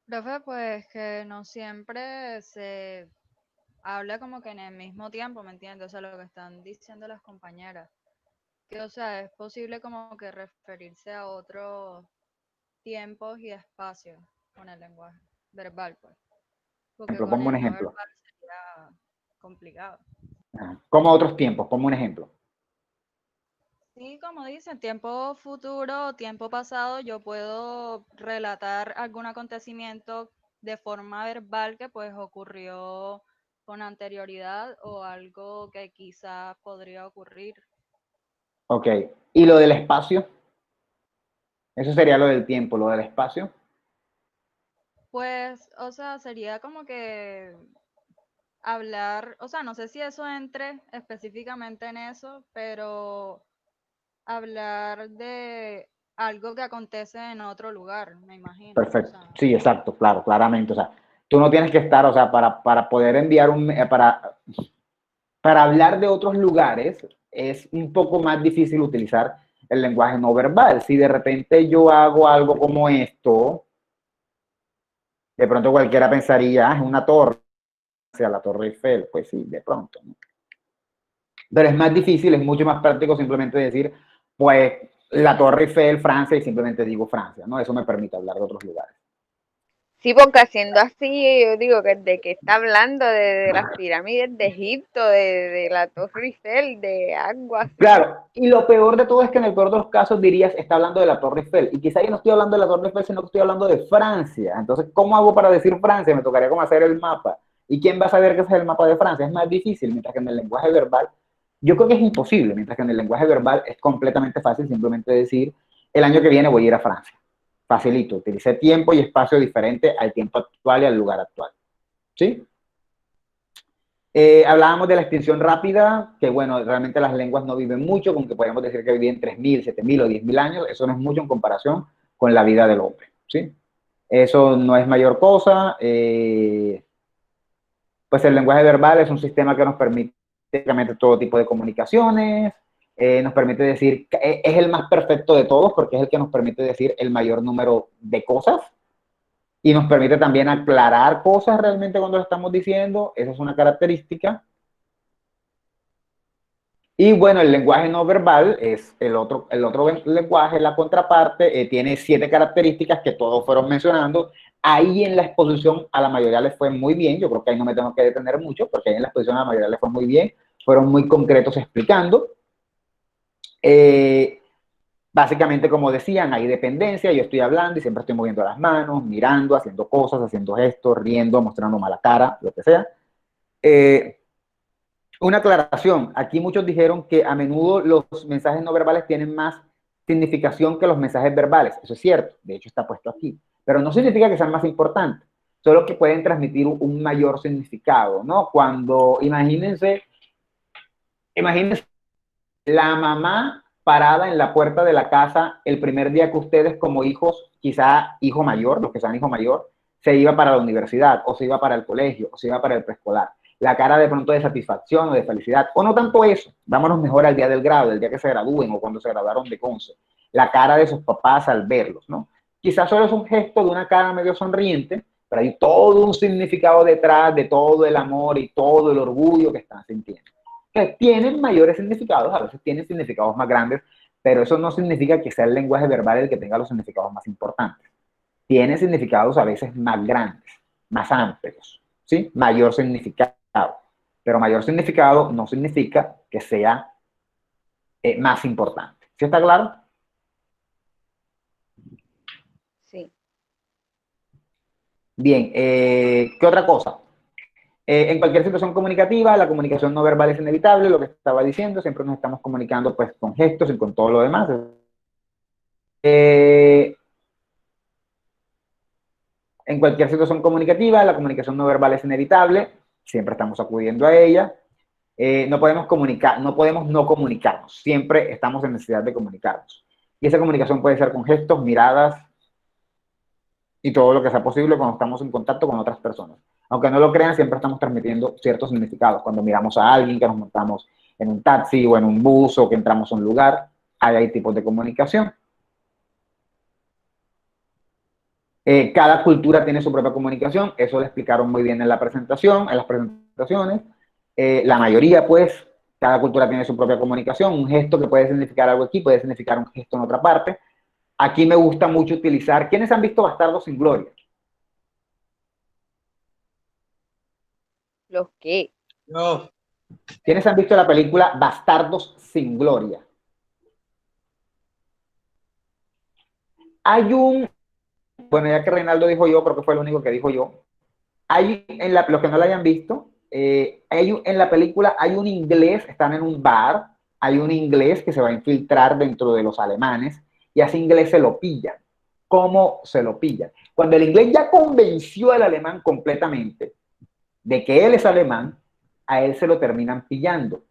Profe, pues que no siempre se habla como que en el mismo tiempo, ¿me entiendes? O sea, lo que están diciendo las compañeras. Que, o sea, es posible como que referirse a otros tiempos y espacios con el lenguaje verbal, pues. Porque Ejemplo, con ponme un el no ejemplo. verbal sería complicado. Ajá. Como otros tiempos, ponme un ejemplo. Sí, como dicen, tiempo futuro, tiempo pasado, yo puedo relatar algún acontecimiento de forma verbal que pues ocurrió con anterioridad o algo que quizás podría ocurrir. Ok. ¿Y lo del espacio? Eso sería lo del tiempo, lo del espacio. Pues, o sea, sería como que hablar, o sea, no sé si eso entre específicamente en eso, pero hablar de algo que acontece en otro lugar, me imagino. O Perfecto. sea, Sí, exacto, claro, claramente. O sea, tú no tienes que estar, o sea, para poder enviar para hablar de otros lugares es un poco más difícil utilizar el lenguaje no verbal. Si de repente yo hago algo como esto, de pronto cualquiera pensaría, ah, es una torre, hacia la Torre Eiffel. Pues sí, de pronto, ¿no? Pero es más difícil, es mucho más práctico simplemente decir, pues, la Torre Eiffel, Francia, y simplemente digo Francia, ¿no? Eso me permite hablar de otros lugares. Sí, porque haciendo así, yo digo que de que está hablando de las pirámides de Egipto, de la Torre Eiffel, de algo así. Claro, y lo peor de todo es que en el peor de los casos dirías, está hablando de la Torre Eiffel, y quizá yo no estoy hablando de la Torre Eiffel, sino que estoy hablando de Francia. Entonces, ¿cómo hago para decir Francia? Me tocaría como hacer el mapa. ¿Y quién va a saber que ese es el mapa de Francia? Es más difícil, mientras que en el lenguaje verbal, yo creo que es imposible, mientras que en el lenguaje verbal es completamente fácil simplemente decir, el año que viene voy a ir a Francia. Facilito, utilicé tiempo y espacio diferente al tiempo actual y al lugar actual. ¿Sí? Hablábamos de la extinción rápida, que bueno, realmente las lenguas no viven mucho, con que podríamos decir que viven 3.000, 7.000 o 10.000 años, eso no es mucho en comparación con la vida del hombre, ¿sí? Eso no es mayor cosa, pues el lenguaje verbal es un sistema que nos permite todo tipo de comunicaciones, nos permite decir, es el más perfecto de todos porque es el que nos permite decir el mayor número de cosas, y nos permite también aclarar cosas realmente cuando lo estamos diciendo, esa es una característica. Y bueno, el lenguaje no verbal es el otro lenguaje, la contraparte, tiene 7 características que todos fueron mencionando. Ahí en la exposición a la mayoría les fue muy bien, yo creo que ahí no me tengo que detener mucho, porque ahí en la exposición a la mayoría les fue muy bien, fueron muy concretos explicando. Básicamente, como decían, hay dependencia, yo estoy hablando y siempre estoy moviendo las manos, mirando, haciendo cosas, haciendo gestos, riendo, mostrando mala cara, lo que sea. Una aclaración, aquí muchos dijeron que a menudo los mensajes no verbales tienen más significación que los mensajes verbales. Eso es cierto, de hecho está puesto aquí, pero no significa que sean más importantes, solo que pueden transmitir un mayor significado, ¿no? Cuando, imagínense la mamá parada en la puerta de la casa el primer día que ustedes como hijos, quizá hijo mayor, los que sean hijo mayor, se iba para la universidad, o se iba para el colegio, o se iba para el preescolar. La cara de pronto de satisfacción o de felicidad, o no tanto eso, vámonos mejor al día del grado, el día que se gradúen o cuando se graduaron de Conce, la cara de sus papás al verlos, ¿no? Quizás solo es un gesto de una cara medio sonriente, pero hay todo un significado detrás de todo el amor y todo el orgullo que están sintiendo. Que tienen mayores significados, a veces tienen significados más grandes, pero eso no significa que sea el lenguaje verbal el que tenga los significados más importantes. Tiene significados a veces más grandes, más amplios, ¿sí? Mayor significado. Pero mayor significado no significa que sea más importante. ¿Sí está claro? Sí. Bien, ¿qué otra cosa? En cualquier situación comunicativa, la comunicación no verbal es inevitable, lo que estaba diciendo, siempre nos estamos comunicando pues con gestos y con todo lo demás. En cualquier situación comunicativa, la comunicación no verbal es inevitable, siempre estamos acudiendo a ella. No podemos no comunicarnos, siempre estamos en necesidad de comunicarnos. Y esa comunicación puede ser con gestos, miradas y todo lo que sea posible cuando estamos en contacto con otras personas. Aunque no lo crean, siempre estamos transmitiendo ciertos significados. Cuando miramos a alguien, que nos montamos en un taxi o en un bus o que entramos a un lugar, hay tipos de comunicación. Cada cultura tiene su propia comunicación, eso lo explicaron muy bien en la presentación, en las presentaciones. La mayoría, pues, cada cultura tiene su propia comunicación, un gesto que puede significar algo aquí, puede significar un gesto en otra parte. Aquí me gusta mucho utilizar, ¿quiénes han visto Bastardos sin Gloria? ¿Los qué? No. ¿Quiénes han visto la película Bastardos sin Gloria? Hay un, bueno, ya que Reinaldo dijo yo, creo que fue el único que dijo yo, hay, los que no la hayan visto, en la película hay un inglés, están en un bar, hay un inglés que se va a infiltrar dentro de los alemanes y a ese inglés se lo pillan. ¿Cómo se lo pillan? Cuando el inglés ya convenció al alemán completamente de que él es alemán, a él se lo terminan pillando.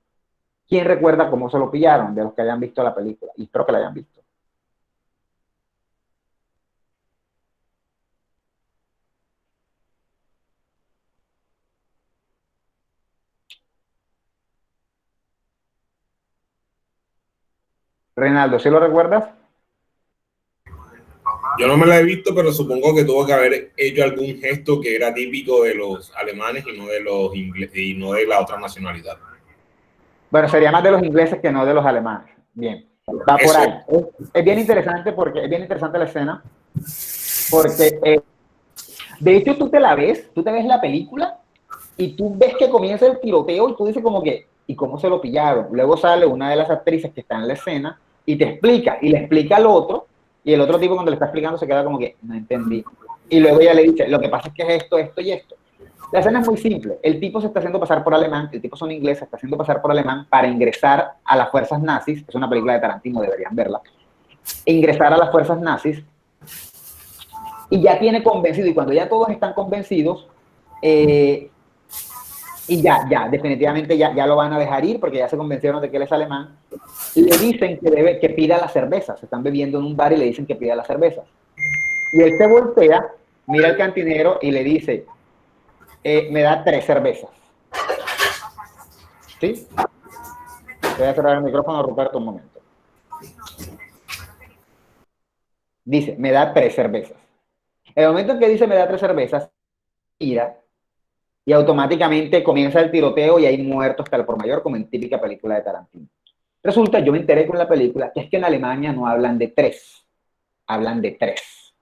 ¿Quién recuerda cómo se lo pillaron de los que hayan visto la película? Y espero que la hayan visto. Reinaldo, ¿sí lo recuerdas? Yo no me la he visto, pero supongo que tuvo que haber hecho algún gesto que era típico de los alemanes y no de los ingleses y no de la otra nacionalidad. Bueno, sería más de los ingleses que no de los alemanes. Bien, va por ahí. Es bien interesante porque es bien interesante la escena, porque de hecho tú te ves la película y tú ves que comienza el tiroteo y tú dices como que, ¿y cómo se lo pillaron? Luego sale una de las actrices que está en la escena y te explica, y le explica al otro, y el otro tipo cuando le está explicando se queda como que, no entendí. Y luego ella le dice, lo que pasa es que es esto, esto y esto. La escena es muy simple. El tipo se está haciendo pasar por alemán, el tipo son inglés, se está haciendo pasar por alemán para ingresar a las fuerzas nazis. Es una película de Tarantino, deberían verla. Ingresar a las fuerzas nazis. Y ya tiene convencido, y cuando ya todos están convencidos, y ya, definitivamente ya lo van a dejar ir porque ya se convencieron de que él es alemán, le dicen que pida las cervezas. Se están bebiendo en un bar y le dicen que pida las cervezas. Y él se voltea, mira al cantinero y le dice, me da 3 cervezas. ¿Sí? Voy a cerrar el micrófono, Ruperto, un momento. Dice, me da 3 cervezas. En el momento en que dice me da 3 cervezas, tira y automáticamente comienza el tiroteo y hay muertos tal por mayor, como en típica película de Tarantino. Resulta, yo me enteré con la película, que es que en Alemania no hablan de tres, hablan de tres.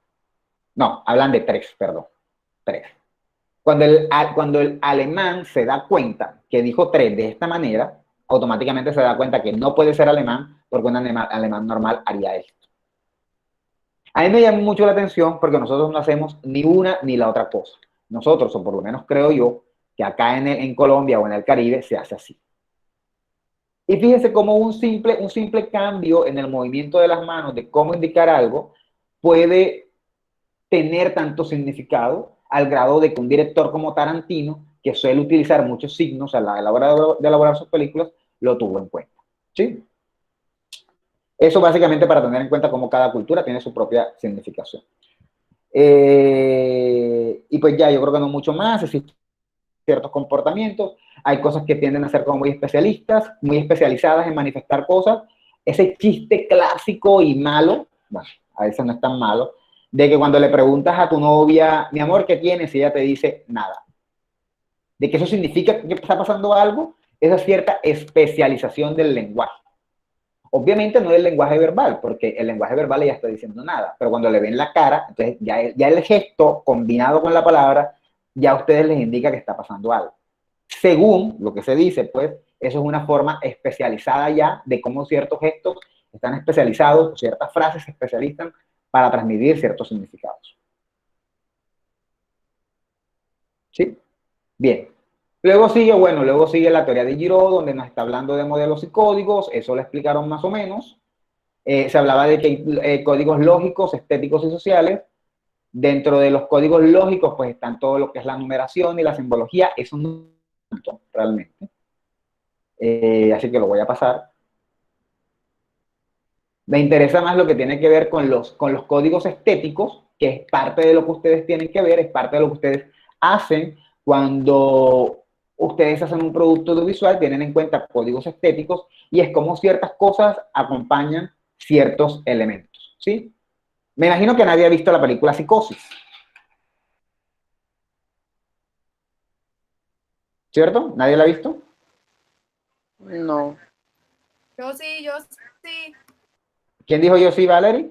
No, hablan de tres, perdón, tres. Cuando el alemán se da cuenta que dijo tres de esta manera, automáticamente se da cuenta que no puede ser alemán porque un alemán normal haría esto. A mí me llama mucho la atención porque nosotros no hacemos ni una ni la otra cosa. Nosotros, o por lo menos creo yo, que acá en Colombia o en el Caribe se hace así. Y fíjense cómo un simple cambio en el movimiento de las manos, de cómo indicar algo, puede tener tanto significado al grado de que un director como Tarantino, que suele utilizar muchos signos a la hora de elaborar sus películas, lo tuvo en cuenta. ¿Sí? Eso básicamente para tener en cuenta cómo cada cultura tiene su propia significación. Y pues ya, yo creo que no mucho más, existen ciertos comportamientos, hay cosas que tienden a ser como muy especialistas, muy especializadas en manifestar cosas. Ese chiste clásico y malo, bueno, a veces no es tan malo, de que cuando le preguntas a tu novia, mi amor, ¿qué tienes? Y ella te dice nada. De que eso significa que está pasando algo, esa cierta especialización del lenguaje. Obviamente no del lenguaje verbal, porque el lenguaje verbal ya está diciendo nada, pero cuando le ven la cara, entonces ya el gesto combinado con la palabra, ya a ustedes les indica que está pasando algo. Según lo que se dice, pues, eso es una forma especializada ya de cómo ciertos gestos están especializados, ciertas frases se especializan para transmitir ciertos significados. ¿Sí? Bien. Luego sigue la teoría de Giraud, donde nos está hablando de modelos y códigos, eso lo explicaron más o menos. Se hablaba de que hay códigos lógicos, estéticos y sociales. Dentro de los códigos lógicos, pues están todo lo que es la numeración y la simbología, eso no tanto, realmente. Así que lo voy a pasar. Me interesa más lo que tiene que ver con los códigos estéticos, que es parte de lo que ustedes tienen que ver, es parte de lo que ustedes hacen cuando ustedes hacen un producto audiovisual, tienen en cuenta códigos estéticos y es como ciertas cosas acompañan ciertos elementos, ¿sí? Me imagino que nadie ha visto la película Psicosis, ¿cierto? ¿Nadie la ha visto? No. Yo sí. ¿Quién dijo yo sí, Valerie?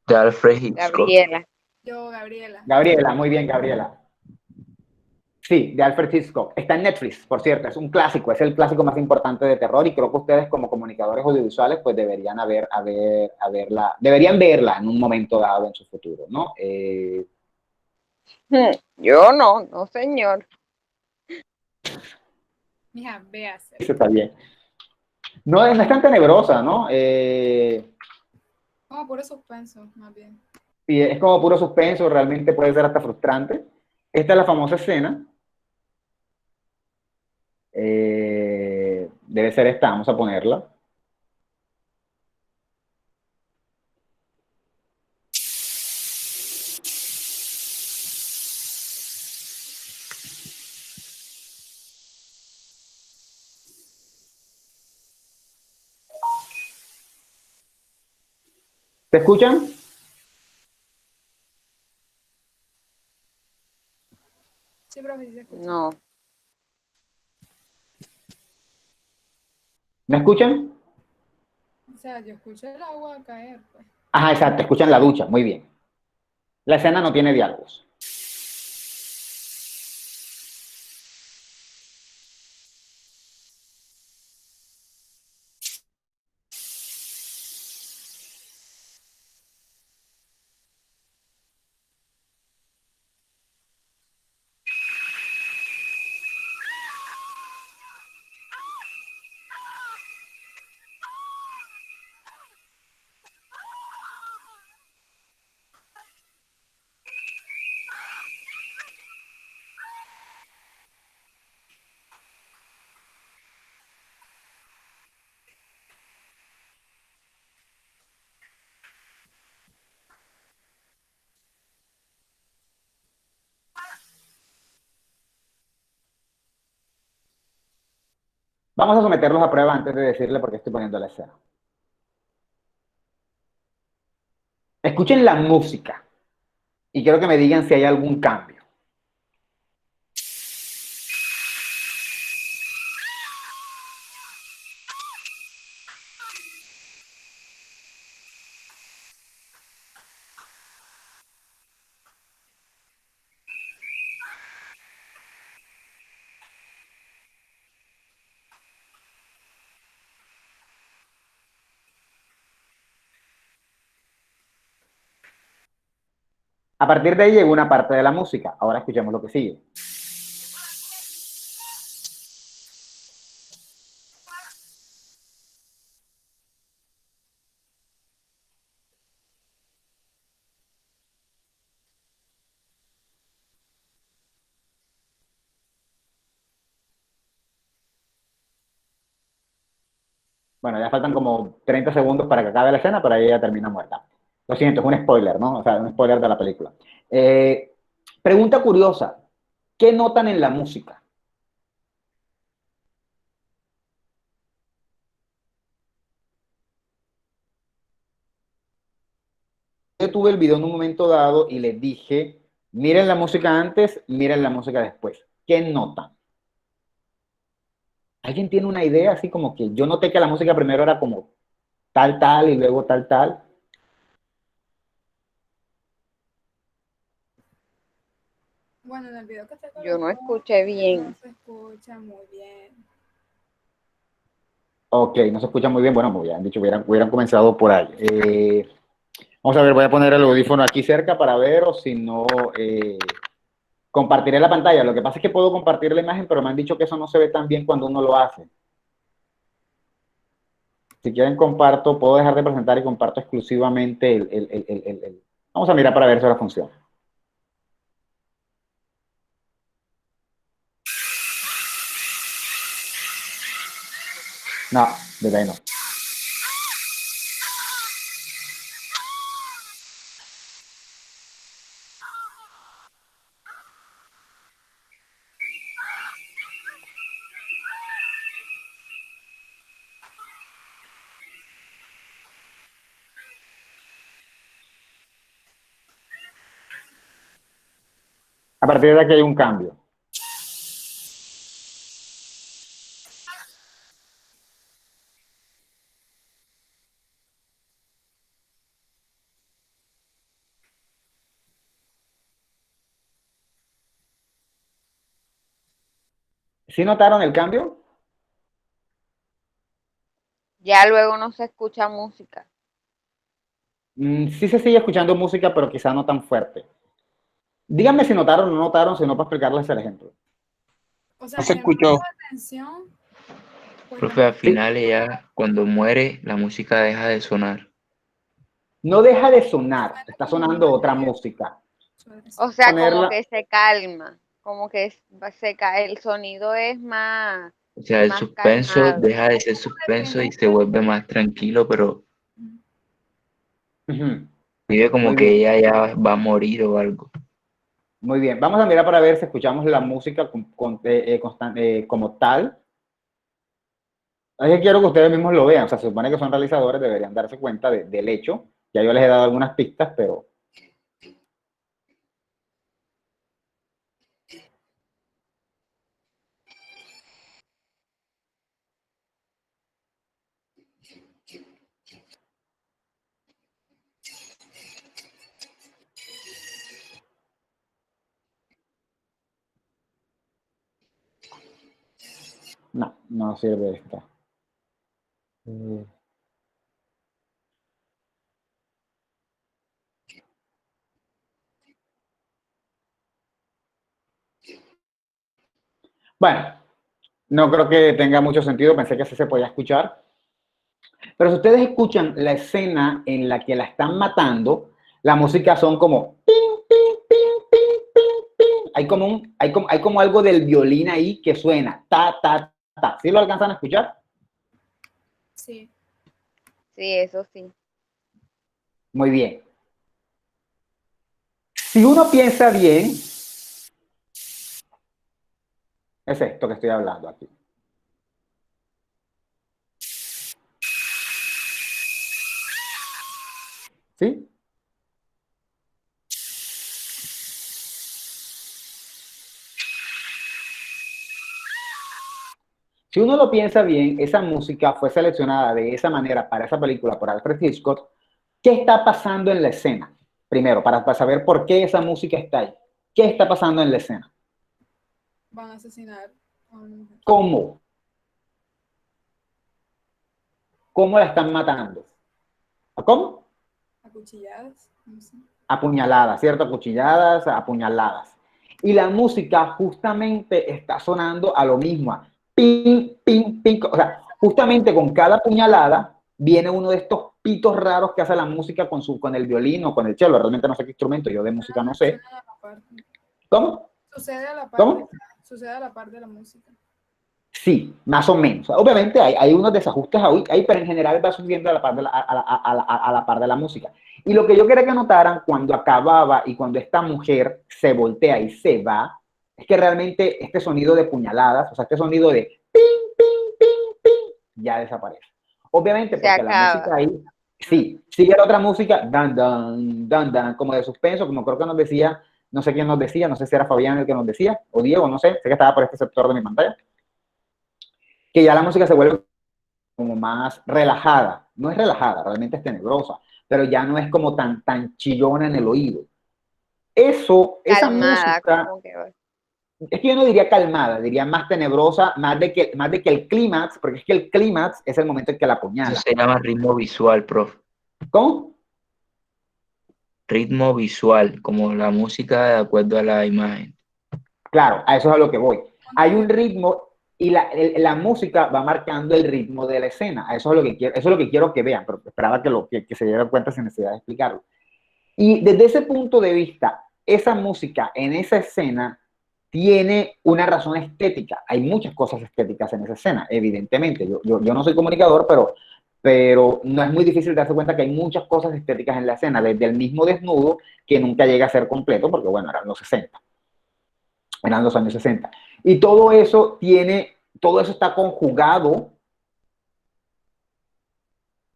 De Alfred Hitchcock. Gabriela. Yo, Gabriela. Gabriela, muy bien, Gabriela. Sí, de Alfred Hitchcock. Está en Netflix, por cierto, es un clásico, es el clásico más importante de terror y creo que ustedes como comunicadores audiovisuales pues deberían deberían verla en un momento dado en su futuro, ¿no? Yo no señor. Mija, véase. Eso está bien. No es tan tenebrosa, ¿no? Como puro suspenso, más bien. Sí, es como puro suspenso, realmente puede ser hasta frustrante. Esta es la famosa escena. Debe ser esta, vamos a ponerla. ¿Te escuchan? Sí, profe, sí se escucha. No. ¿Me escuchan? O sea, yo escucho el agua caer, pues. Ajá, exacto, escuchan la ducha, muy bien. La escena no tiene diálogos. Vamos a someterlos a prueba antes de decirle por qué estoy poniendo la escena. Escuchen la música y quiero que me digan si hay algún cambio. A partir de ahí llegó una parte de la música. Ahora escuchemos lo que sigue. Bueno, ya faltan como 30 segundos para que acabe la escena, pero ahí ella termina muerta. Lo siento, es un spoiler, ¿no? O sea, un spoiler de la película. Pregunta curiosa. ¿Qué notan en la música? Yo tuve el video en un momento dado y les dije, miren la música antes, miren la música después. ¿Qué notan? ¿Alguien tiene una idea así como que yo noté que la música primero era como tal, tal y luego tal, tal? Bueno, en el video que te Yo no colocó, escuché no bien. se escucha muy bien. Ok, no se escucha muy bien. Bueno, muy bien, dicho, hubieran comenzado por ahí. Vamos a ver, voy a poner el audífono aquí cerca para ver o si no, compartiré la pantalla. Lo que pasa es que puedo compartir la imagen, pero me han dicho que eso no se ve tan bien cuando uno lo hace. Si quieren comparto, puedo dejar de presentar y comparto exclusivamente Vamos a mirar para ver si ahora funciona. No, de ahí no. A partir de aquí hay un cambio. ¿Sí notaron el cambio? Ya luego no se escucha música. Sí se sigue escuchando música, pero quizá no tan fuerte. Díganme si notaron o no notaron, si no para explicarles el ejemplo. O sea, No se si escuchó. no atención, pues Profe, al Sí, final ella, cuando muere, la música deja de sonar. no deja de sonar, suena está como sonando más otra leve, música. O sea, como Ponerla, que se calma, como que se cae, el sonido es más, O sea, el más suspenso calmado. deja de ser suspenso y se vuelve más tranquilo, pero ujú, vive como muy que bien, ella ya va a morir o algo. muy bien. Vamos a mirar para ver si escuchamos la música como tal. Es que quiero que ustedes mismos lo vean, o sea, se supone que son realizadores, deberían darse cuenta del hecho. Ya yo les he dado algunas pistas, pero no, no sirve esta. Bueno, no creo que tenga mucho sentido, pensé que así se podía escuchar. Pero si ustedes escuchan la escena en la que la están matando, la música son como ping, ping, ping, ping, ping, ping. Hay como algo del violín ahí que suena, ta, ta, ta. ¿Sí lo alcanzan a escuchar? sí. Sí, eso sí. Muy bien. Si uno piensa bien, es esto que estoy hablando aquí. ¿Sí? Si uno lo piensa bien, esa música fue seleccionada de esa manera para esa película por Alfred Hitchcock. ¿Qué está pasando en la escena? Primero, para saber por qué esa música está ahí. ¿Qué está pasando en la escena? Van a asesinar a una mujer. ¿Cómo? ¿Cómo la están matando? ¿Cómo? A cuchilladas, no sé. apuñaladas, ¿cierto? Acuchilladas, apuñaladas. Y la música justamente está sonando a lo mismo, a ping, ping, ping. O sea, justamente con cada puñalada viene uno de estos pitos raros que hace la música con el violín o con el cello. Realmente no sé qué instrumento, yo de música no sé. ¿Cómo? Sucede a la par de la música. Sí, más o menos. Obviamente hay unos desajustes ahí, pero en general va subiendo a la par de la música. Y lo que yo quería que notaran cuando acababa y cuando esta mujer se voltea y se va, es que realmente este sonido de puñaladas, o sea, este sonido de ping, ping, ping, ping, ya desaparece. Obviamente porque la música ahí, sí, sigue la otra música, dan, dan, dan, dan, como de suspenso, como creo que nos decía, no sé quién nos decía, no sé si era Fabián el que nos decía, o Diego, no sé que estaba por este sector de mi pantalla, que ya la música se vuelve como más relajada. No es relajada, realmente es tenebrosa, pero ya no es como tan chillona en el oído. Esa música, es que yo no diría calmada, diría más tenebrosa, más de que el clímax, porque es que el clímax es el momento en que la apuñala. Eso se llama ritmo visual, prof. ¿Cómo? Ritmo visual, como la música de acuerdo a la imagen. Claro, a eso es a lo que voy. Hay un ritmo y la música va marcando el ritmo de la escena. A eso es lo que quiero que vean, pero esperaba que se dieran cuenta sin necesidad de explicarlo. Y desde ese punto de vista, esa música en esa escena tiene una razón estética. Hay muchas cosas estéticas en esa escena, evidentemente. Yo no soy comunicador, pero no es muy difícil darse cuenta que hay muchas cosas estéticas en la escena, desde el mismo desnudo, que nunca llega a ser completo, porque bueno, eran los 60. Eran los años 60. Y todo eso está conjugado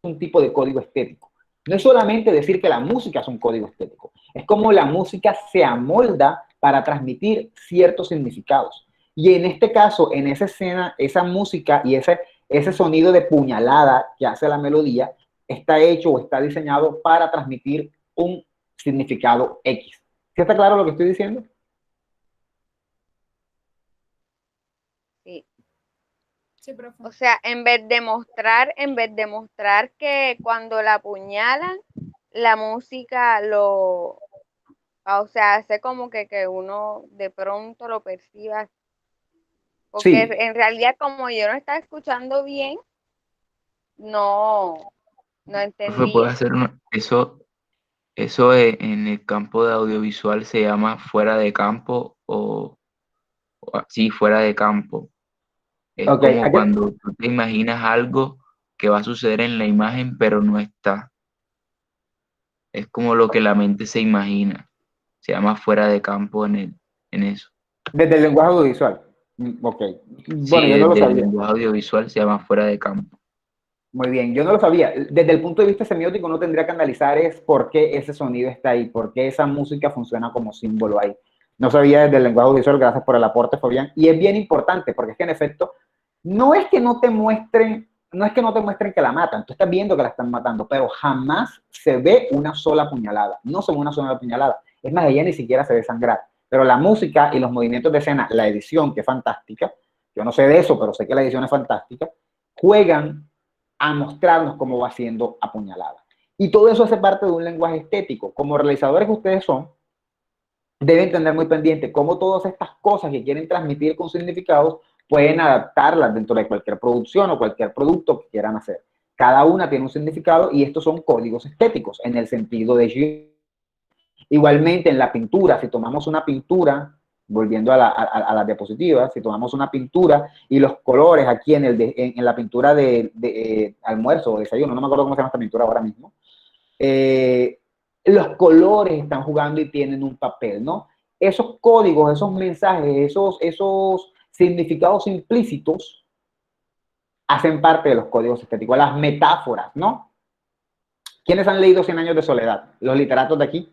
un tipo de código estético. No es solamente decir que la música es un código estético, es como la música se amolda para transmitir ciertos significados. Y en este caso, en esa escena, esa música y ese sonido de puñalada que hace la melodía está hecho o está diseñado para transmitir un significado X. ¿Sí está claro lo que estoy diciendo? Sí. Sí, profe. O sea, en vez de mostrar que cuando la apuñalan, la música o sea, hace como que uno de pronto lo perciba. Porque Sí. en realidad, como yo no estaba escuchando bien, no entendí. Puede hacer eso en el campo de audiovisual se llama fuera de campo sí, fuera de campo. Es como cuando tú te imaginas algo que va a suceder en la imagen, pero no está. Es como lo que la mente se imagina. Se llama fuera de campo en eso. Desde el lenguaje audiovisual. Ok. Bueno, Sí, yo no lo desde el sabía. lenguaje audiovisual se llama fuera de campo. Muy bien, yo no lo sabía. Desde el punto de vista semiótico, uno tendría que analizar es por qué ese sonido está ahí, por qué esa música funciona como símbolo ahí. No sabía desde el lenguaje audiovisual, gracias por el aporte, Fabián. Y es bien importante, porque es que en efecto, no es que no te muestren que la matan, tú estás viendo que la están matando, pero jamás se ve una sola puñalada. No se ve una sola puñalada. Es más, ella ni siquiera se ve sangrar. Pero la música y los movimientos de escena, la edición, que es fantástica, yo no sé de eso, pero sé que la edición es fantástica, juegan a mostrarnos cómo va siendo apuñalada. Y todo eso hace parte de un lenguaje estético. Como realizadores que ustedes son, deben tener muy pendiente cómo todas estas cosas que quieren transmitir con significados pueden adaptarlas dentro de cualquier producción o cualquier producto que quieran hacer. Cada una tiene un significado y estos son códigos estéticos en el sentido de... Igualmente en la pintura, si tomamos una pintura, volviendo a la diapositiva, si tomamos una pintura y los colores aquí en la pintura de almuerzo o desayuno, no me acuerdo cómo se llama esta pintura ahora mismo, los colores están jugando y tienen un papel, ¿no? Esos códigos, esos mensajes, esos significados implícitos hacen parte de los códigos estéticos, las metáforas, ¿no? ¿Quiénes han leído 100 años de soledad? ¿Los literatos de aquí?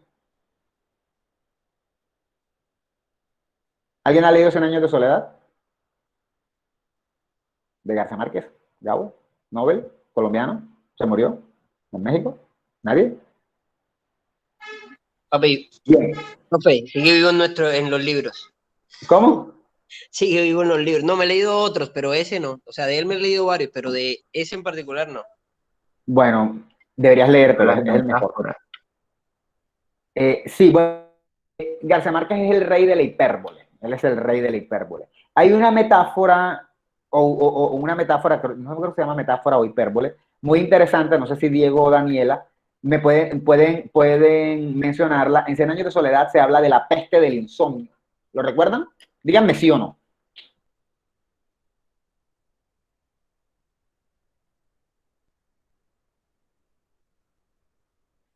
¿Alguien ha leído 100 años de soledad? De García Márquez, Gabo, Nobel, colombiano, se murió en México, ¿nadie? Papi, Bien. profe, sigue vivo en los libros. ¿Cómo? Sigue vivo en los libros. No, me he leído otros, pero ese no. O sea, de él me he leído varios, pero de ese en particular no. Bueno, deberías leértelo, es el mejor. Sí, bueno, García Márquez es el rey de la hipérbole. Él es el rey de la hipérbole. Hay una metáfora, o una metáfora, no sé si se llama metáfora o hipérbole, muy interesante, no sé si Diego o Daniela pueden mencionarla. En Cien años de soledad se habla de la peste del insomnio. ¿Lo recuerdan? Díganme sí o no.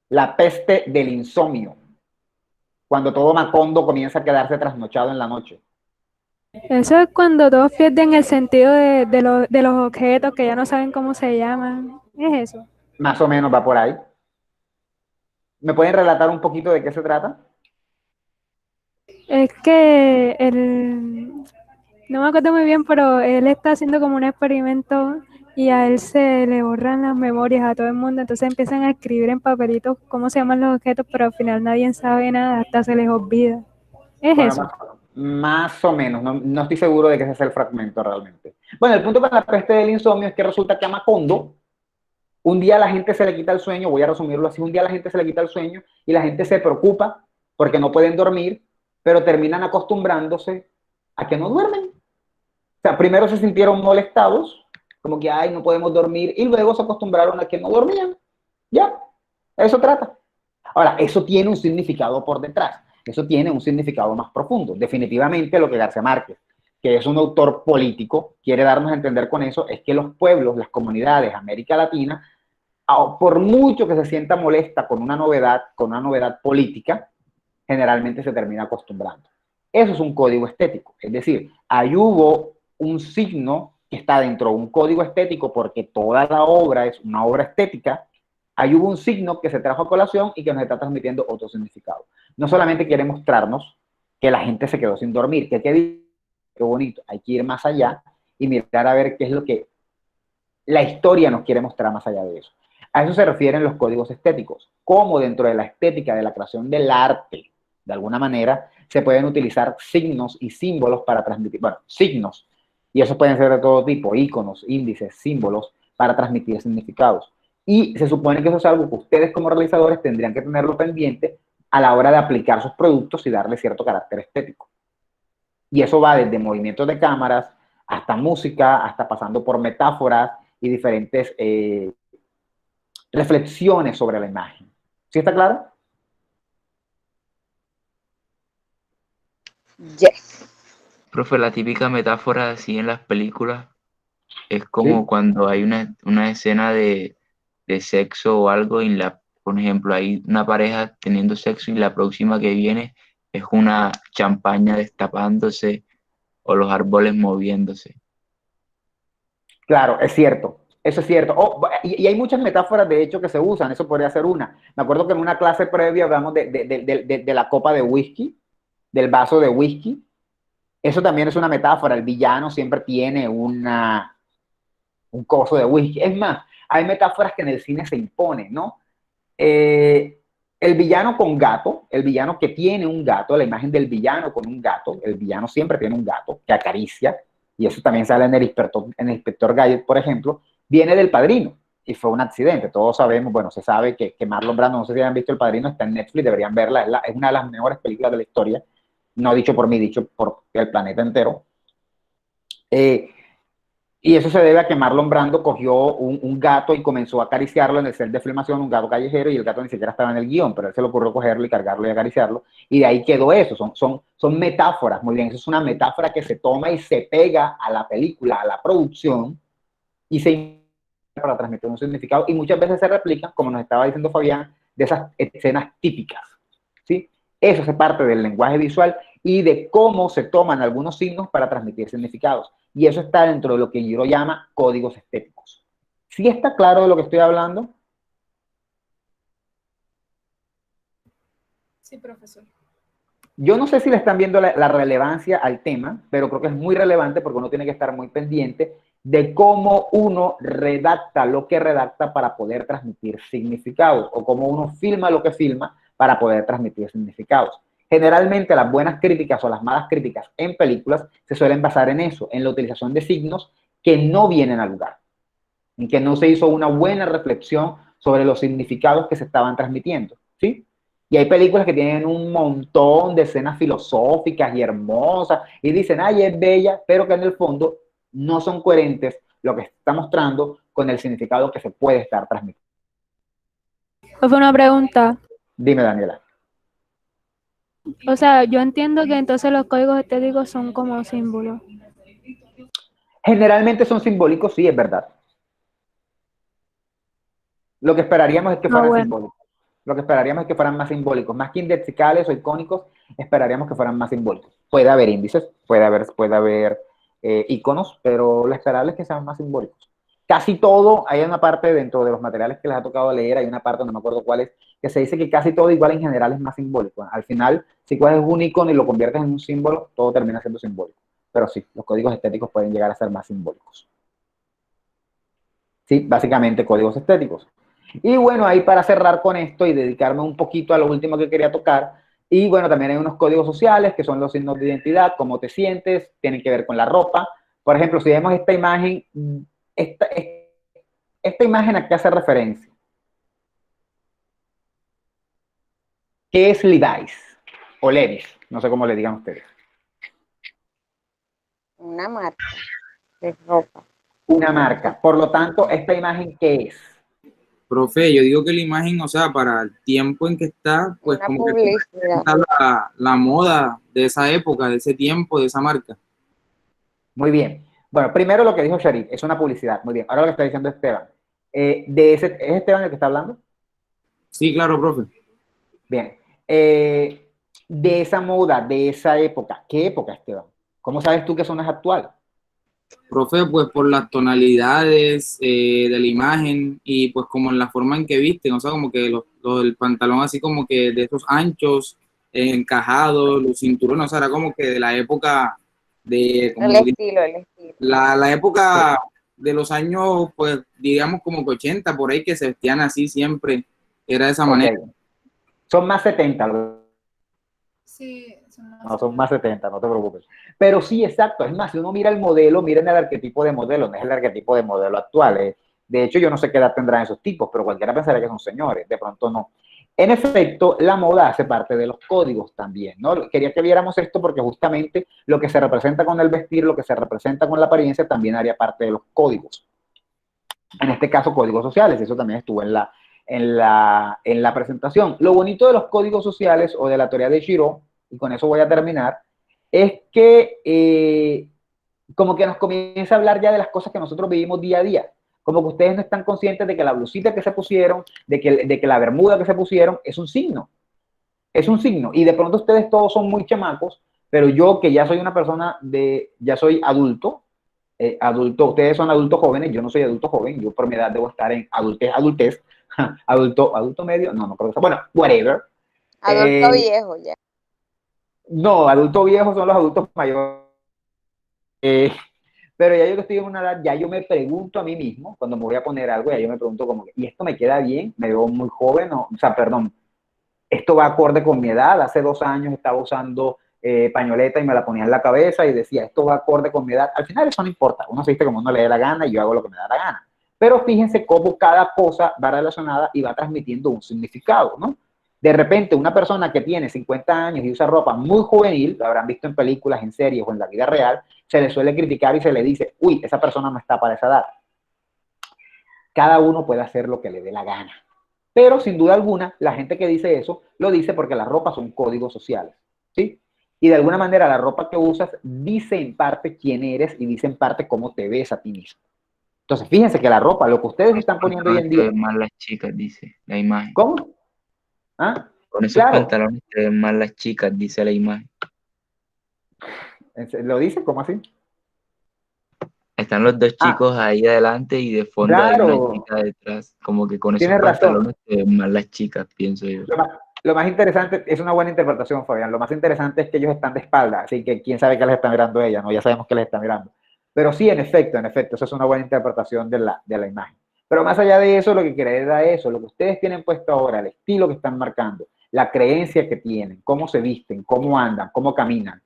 La peste del insomnio. Cuando todo Macondo comienza a quedarse trasnochado en la noche. Eso es cuando todos pierden el sentido de los objetos que ya no saben cómo se llaman. Es eso. Más o menos va por ahí. ¿Me pueden relatar un poquito de qué se trata? Es que no me acuerdo muy bien, pero él está haciendo como un experimento y a él se le borran las memorias a todo el mundo, entonces empiezan a escribir en papelitos cómo se llaman los objetos, pero al final nadie sabe nada, hasta se les olvida. Es Bueno, eso. más o menos, no estoy seguro de que ese es el fragmento realmente. Bueno, el punto con la peste del insomnio es que resulta que a Macondo, un día a la gente se le quita el sueño, voy a resumirlo así, un día a la gente se le quita el sueño y la gente se preocupa porque no pueden dormir, pero terminan acostumbrándose a que no duermen. O sea, primero se sintieron molestados, como que, ay, no podemos dormir, y luego se acostumbraron a que no dormían. Ya, eso trata. Ahora, eso tiene un significado por detrás, eso tiene un significado más profundo. Definitivamente lo que García Márquez, que es un autor político, quiere darnos a entender con eso, es que los pueblos, las comunidades, América Latina, por mucho que se sienta molesta con una novedad política, generalmente se termina acostumbrando. Eso es un código estético, es decir, ahí hubo un signo que está dentro de un código estético porque toda la obra es una obra estética. Ahí hubo un signo que se trajo a colación y que nos está transmitiendo otro significado. No solamente quiere mostrarnos que la gente se quedó sin dormir, que qué bonito, hay que ir más allá y mirar a ver qué es lo que la historia nos quiere mostrar más allá de eso. A eso se refieren los códigos estéticos, cómo dentro de la estética de la creación del arte, de alguna manera, se pueden utilizar signos y símbolos para transmitir, bueno, signos, y esos pueden ser de todo tipo, iconos, índices, símbolos, para transmitir significados. Y se supone que eso es algo que ustedes como realizadores tendrían que tenerlo pendiente a la hora de aplicar sus productos y darle cierto carácter estético. Y eso va desde movimientos de cámaras, hasta música, hasta pasando por metáforas y diferentes reflexiones sobre la imagen. ¿Sí está claro? Yes. Profe, la típica metáfora así en las películas es como ¿Sí? cuando hay una escena de sexo o algo y por ejemplo, hay una pareja teniendo sexo y la próxima que viene es una champaña destapándose o los árboles moviéndose. Claro, es cierto. Eso es cierto. Y hay muchas metáforas, de hecho, que se usan. Eso podría ser una. Me acuerdo que en una clase previa hablamos de la copa de whisky, del vaso de whisky. Eso también es una metáfora. El villano siempre tiene un coso de whisky. Es más, hay metáforas que en el cine se imponen, ¿no? El villano con gato, el villano que tiene un gato, la imagen del villano con un gato, el villano siempre tiene un gato que acaricia, y eso también sale en el Inspector Gadget, por ejemplo, viene del Padrino, y fue un accidente. Todos sabemos, bueno, se sabe que Marlon Brando, no sé si han visto El Padrino, está en Netflix, deberían verla, es una de las mejores películas de la historia, no dicho por mí, dicho por el planeta entero. Y eso se debe a que Marlon Brando cogió un gato y comenzó a acariciarlo en el set de filmación, un gato callejero, y el gato ni siquiera estaba en el guión, pero a él se le ocurrió cogerlo y cargarlo y acariciarlo, y de ahí quedó eso. Son metáforas, muy bien, eso es una metáfora que se toma y se pega a la película, a la producción, y se para transmitir un significado, y muchas veces se replican, como nos estaba diciendo Fabián, de esas escenas típicas, ¿sí? Eso es parte del lenguaje visual y de cómo se toman algunos signos para transmitir significados. Y eso está dentro de lo que yo llamo códigos estéticos. ¿Sí está claro de lo que estoy hablando? Sí, profesor. Yo no sé si le están viendo la relevancia al tema, pero creo que es muy relevante porque uno tiene que estar muy pendiente de cómo uno redacta lo que redacta para poder transmitir significados, o cómo uno filma lo que filma para poder transmitir significados. Generalmente las buenas críticas o las malas críticas en películas se suelen basar en eso, en la utilización de signos que no vienen al lugar, en que no se hizo una buena reflexión sobre los significados que se estaban transmitiendo, ¿sí? Y hay películas que tienen un montón de escenas filosóficas y hermosas y dicen, ay, es bella, pero que en el fondo no son coherentes lo que está mostrando con el significado que se puede estar transmitiendo. Fue una pregunta. Dime, Daniela. O sea, yo entiendo que entonces los códigos estéticos son como símbolos. Generalmente son simbólicos, sí, es verdad. Lo que esperaríamos es que fueran simbólicos. Lo que esperaríamos es que fueran más simbólicos, más que indexicales o icónicos, esperaríamos que fueran más simbólicos. Puede haber índices, puede haber iconos, pero lo esperable es que sean más simbólicos. Casi todo, hay una parte dentro de los materiales que les ha tocado leer, hay una parte, no me acuerdo cuál es, que se dice que casi todo igual en general es más simbólico. Al final, si coges un icono y lo conviertes en un símbolo, todo termina siendo simbólico. Pero sí, los códigos estéticos pueden llegar a ser más simbólicos. Sí, básicamente códigos estéticos. Y bueno, ahí para cerrar con esto y dedicarme un poquito a lo último que quería tocar, y bueno, también hay unos códigos sociales que son los signos de identidad, cómo te sientes, tienen que ver con la ropa. Por ejemplo, si vemos esta imagen, esta imagen a qué hace referencia. ¿Qué es Levi's? O Levi's, no sé cómo le digan ustedes. Una marca de ropa. Una marca. Por lo tanto, ¿esta imagen qué es? Profe, yo digo que la imagen, o sea, para el tiempo en que está, pues Una como que publicidad. está la moda de esa época, de ese tiempo, de esa marca. Muy bien. Bueno, primero lo que dijo Sharif, es una publicidad. Muy bien. Ahora lo que está diciendo Esteban. ¿Es Esteban el que está hablando? Sí, claro, profe. Bien. De esa moda, de esa época. ¿Qué época, Esteban? ¿Cómo sabes tú que eso no es actual? Profe, pues por las tonalidades de la imagen y pues como en la forma en que visten, o sea, como que el pantalón así como que de esos anchos, encajados, los cinturones, o sea, era como que de la época de... Como El estilo. la época de los años, pues digamos como que 80, por ahí que se vestían así siempre, era de esa manera. Son más 70. Sí, son más No, son más 70, no te preocupes. Pero sí, exacto. Es más, si uno mira el modelo, miren el arquetipo de modelo, no es el arquetipo de modelo actual. De hecho, yo no sé qué edad tendrán esos tipos, pero cualquiera pensaría que son señores, de pronto no. En efecto, la moda hace parte de los códigos también, ¿no? Quería que viéramos esto porque justamente lo que se representa con el vestir, lo que se representa con la apariencia, también haría parte de los códigos. En este caso, códigos sociales, eso también estuvo en la presentación. Lo bonito de los códigos sociales o de la teoría de Shiro, y con eso voy a terminar, es que como que nos comienza a hablar ya de las cosas que nosotros vivimos día a día. Como que ustedes no están conscientes de que la blusita que se pusieron, de que la bermuda que se pusieron es un signo. Es un signo. Y de pronto ustedes todos son muy chamacos, pero yo que ya soy una persona ya soy adulto, ustedes son adultos jóvenes, yo no soy adulto joven, yo por mi edad debo estar en adultez, adulto medio, no creo que sea, bueno, whatever. Adulto viejo ya. No, adulto viejo son los adultos mayores. Pero ya yo que estoy en una edad, ya yo me pregunto a mí mismo, cuando me voy a poner algo, ya yo me pregunto como, ¿y esto me queda bien? ¿Me veo muy joven? O sea, perdón, ¿esto va acorde con mi edad? Hace 2 años estaba usando pañoleta y me la ponía en la cabeza y decía, esto va acorde con mi edad. Al final eso no importa, uno se viste como uno le dé la gana y yo hago lo que me da la gana. Pero fíjense cómo cada cosa va relacionada y va transmitiendo un significado, ¿no? De repente una persona que tiene 50 años y usa ropa muy juvenil, lo habrán visto en películas, en series o en la vida real, se le suele criticar y se le dice, uy, esa persona no está para esa edad. Cada uno puede hacer lo que le dé la gana. Pero sin duda alguna, la gente que dice eso, lo dice porque las ropas son códigos sociales, ¿sí? Y de alguna manera la ropa que usas dice en parte quién eres y dice en parte cómo te ves a ti mismo. Entonces, fíjense que la ropa, lo que ustedes están poniendo hoy en día... Se ven más las chicas, dice la imagen. ¿Cómo? ¿Ah? Con esos Claro. pantalones se ven más las chicas, dice la imagen. ¿Lo dice? ¿Cómo así? Están los dos chicos ahí adelante y de fondo claro. hay una chica detrás. Como que con esos Tienes pantalones se ven más las chicas, pienso yo. Lo más interesante, es una buena interpretación, Fabián, lo más interesante es que ellos están de espalda, así que quién sabe qué les está mirando ella, ¿no? Ya sabemos que les está mirando. Pero sí, en efecto, eso es una buena interpretación de la imagen. Pero más allá de eso, lo que quería era eso, lo que ustedes tienen puesto ahora, el estilo que están marcando, la creencia que tienen, cómo se visten, cómo andan, cómo caminan.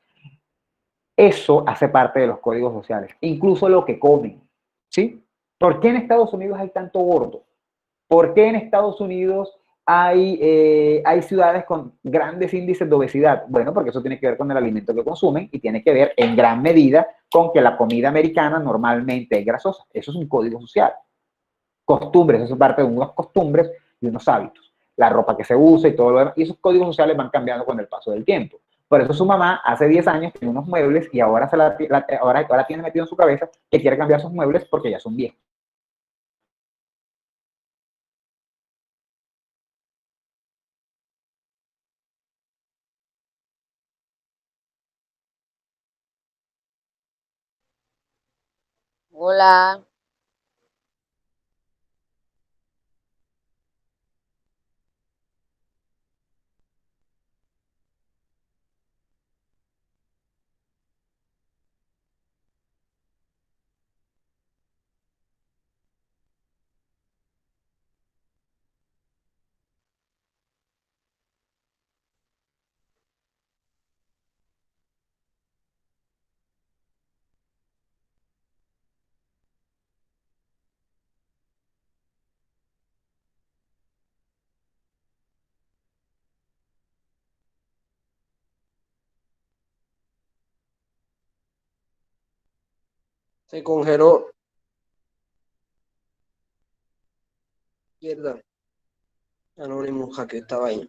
Eso hace parte de los códigos sociales, incluso lo que comen, ¿sí? ¿Por qué en Estados Unidos hay tanto gordo? ¿Por qué en Estados Unidos hay ciudades con grandes índices de obesidad. Bueno, porque eso tiene que ver con el alimento que consumen y tiene que ver en gran medida con que la comida americana normalmente es grasosa. Eso es un código social. Costumbres, eso es parte de unas costumbres y unos hábitos. La ropa que se usa y todo lo demás. Y esos códigos sociales van cambiando con el paso del tiempo. Por eso su mamá hace 10 años tenía unos muebles y ahora tiene metido en su cabeza que quiere cambiar sus muebles porque ya son viejos. Hola. Se congeló. Izquierda. Anónimo, que estaba ahí.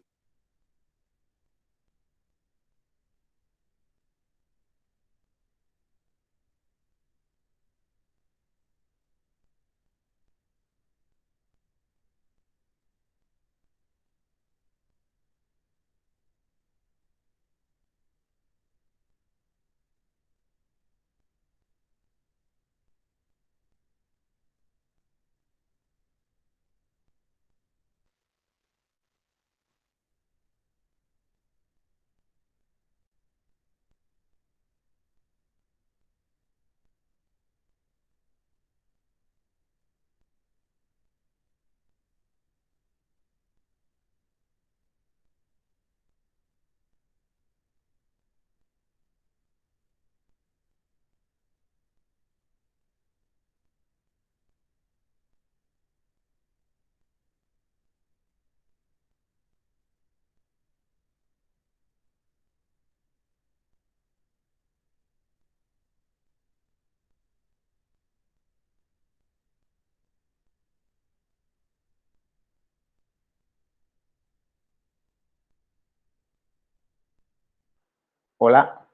Hola.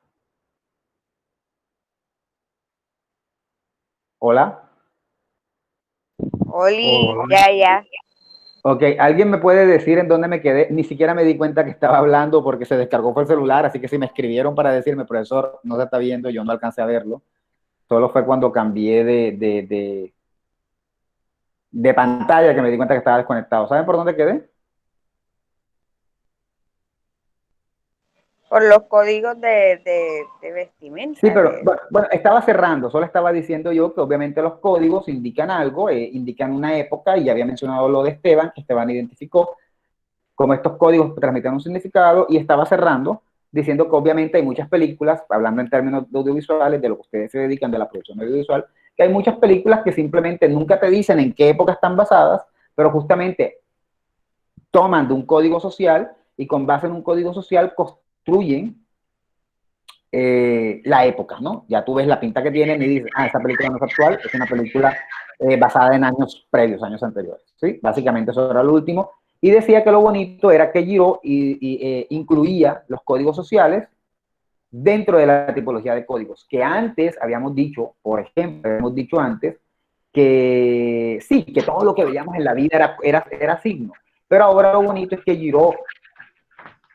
Hola. Oli, Hola. ya. Ok, ¿alguien me puede decir en dónde me quedé? Ni siquiera me di cuenta que estaba hablando porque se descargó por el celular, así que si me escribieron para decirme, profesor, no se está viendo, yo no alcancé a verlo. Solo fue cuando cambié de pantalla que me di cuenta que estaba desconectado. ¿Saben por dónde quedé? Por los códigos de vestimenta. Sí, pero bueno, estaba cerrando, solo estaba diciendo yo que obviamente los códigos indican algo, indican una época, y ya había mencionado lo de Esteban, que Esteban identificó como estos códigos transmiten un significado, y estaba cerrando diciendo que obviamente hay muchas películas, hablando en términos de audiovisuales, de lo que ustedes se dedican, de la producción audiovisual, que hay muchas películas que simplemente nunca te dicen en qué época están basadas, pero justamente toman de un código social y con base en un código social construyen la época, ¿no? Ya tú ves la pinta que tienen y dices, esa película no es actual, es una película basada en años previos, años anteriores, ¿sí? Básicamente eso era lo último. Y decía que lo bonito era que Giraud incluía los códigos sociales dentro de la tipología de códigos, que antes habíamos dicho, por ejemplo, habíamos dicho antes, que sí, que todo lo que veíamos en la vida era signo, pero ahora lo bonito es que Giraud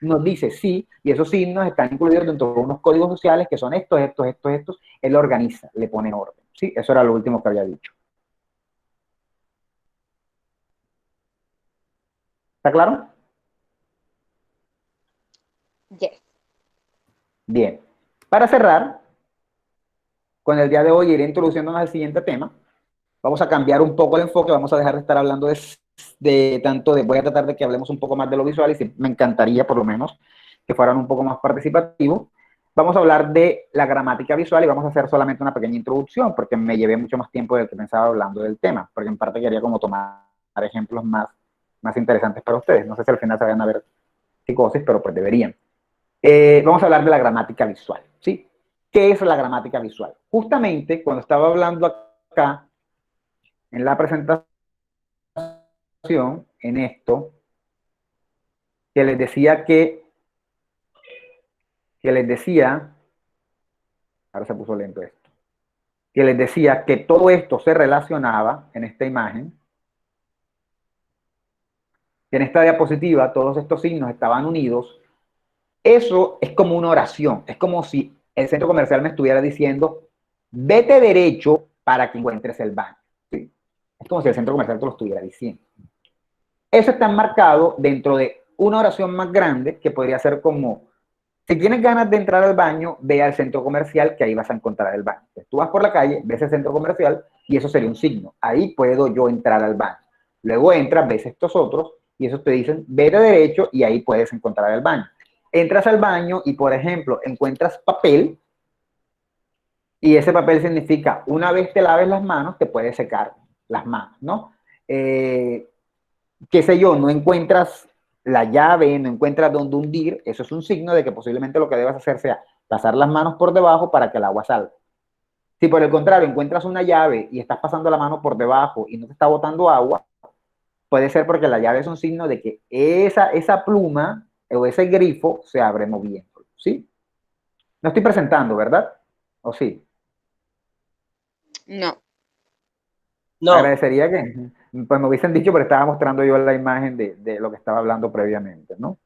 nos dice sí, y esos signos están incluidos dentro de unos códigos sociales que son estos, él organiza, le pone orden, ¿sí? Eso era lo último que había dicho. ¿Está claro? Yes. Bien. Para cerrar, con el día de hoy iré introduciéndonos al siguiente tema. Vamos a cambiar un poco el enfoque, vamos a dejar de estar hablando voy a tratar de que hablemos un poco más de lo visual, y sí, me encantaría por lo menos que fueran un poco más participativos. Vamos a hablar de la gramática visual y vamos a hacer solamente una pequeña introducción, porque me llevé mucho más tiempo del que pensaba hablando del tema, porque en parte quería como tomar ejemplos más más interesantes para ustedes. No sé si al final se vayan a ver psicosis, pero pues deberían. Vamos a hablar de la gramática visual, ¿sí? ¿Qué es la gramática visual? Justamente cuando estaba hablando acá en la presentación, en esto, que les decía ahora se puso lento esto, que les decía que todo esto se relacionaba en esta imagen, que en esta diapositiva todos estos signos estaban unidos. Eso es como una oración, es como si el centro comercial me estuviera diciendo, vete derecho para que encuentres el baño. ¿Sí? Es como si el centro comercial te lo estuviera diciendo. Eso está enmarcado dentro de una oración más grande que podría ser como, si tienes ganas de entrar al baño, ve al centro comercial que ahí vas a encontrar el baño. Entonces, tú vas por la calle, ves el centro comercial y eso sería un signo. Ahí puedo yo entrar al baño. Luego entras, ves estos otros y esos te dicen, vete derecho y ahí puedes encontrar el baño. Entras al baño y, por ejemplo, encuentras papel y ese papel significa, una vez te laves las manos, te puedes secar las manos, ¿no? Qué sé yo, no encuentras la llave, no encuentras dónde hundir, eso es un signo de que posiblemente lo que debas hacer sea pasar las manos por debajo para que el agua salga. Si por el contrario encuentras una llave y estás pasando la mano por debajo y no te está botando agua, puede ser porque la llave es un signo de que esa pluma o ese grifo se abre moviendo, ¿sí? No estoy presentando, ¿verdad? ¿O sí? No. No, Agradecería que pues me hubiesen dicho, pero estaba mostrando yo la imagen de lo que estaba hablando previamente, ¿no?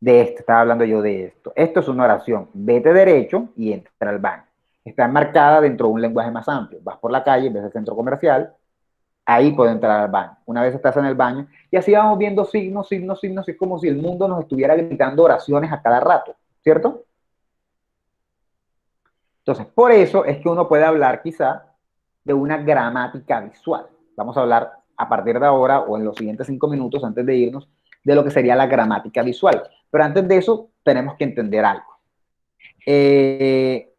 De esto, estaba hablando yo de esto. Esto es una oración. Vete derecho y entra al baño. Está enmarcada dentro de un lenguaje más amplio. Vas por la calle, ves el centro comercial, ahí puedo entrar al baño. Una vez estás en el baño, y así vamos viendo signos, signos, signos, es como si el mundo nos estuviera gritando oraciones a cada rato, ¿cierto? Entonces, por eso es que uno puede hablar quizá de una gramática visual. Vamos a hablar a partir de ahora o en los siguientes 5 minutos antes de irnos de lo que sería la gramática visual. Pero antes de eso tenemos que entender algo. En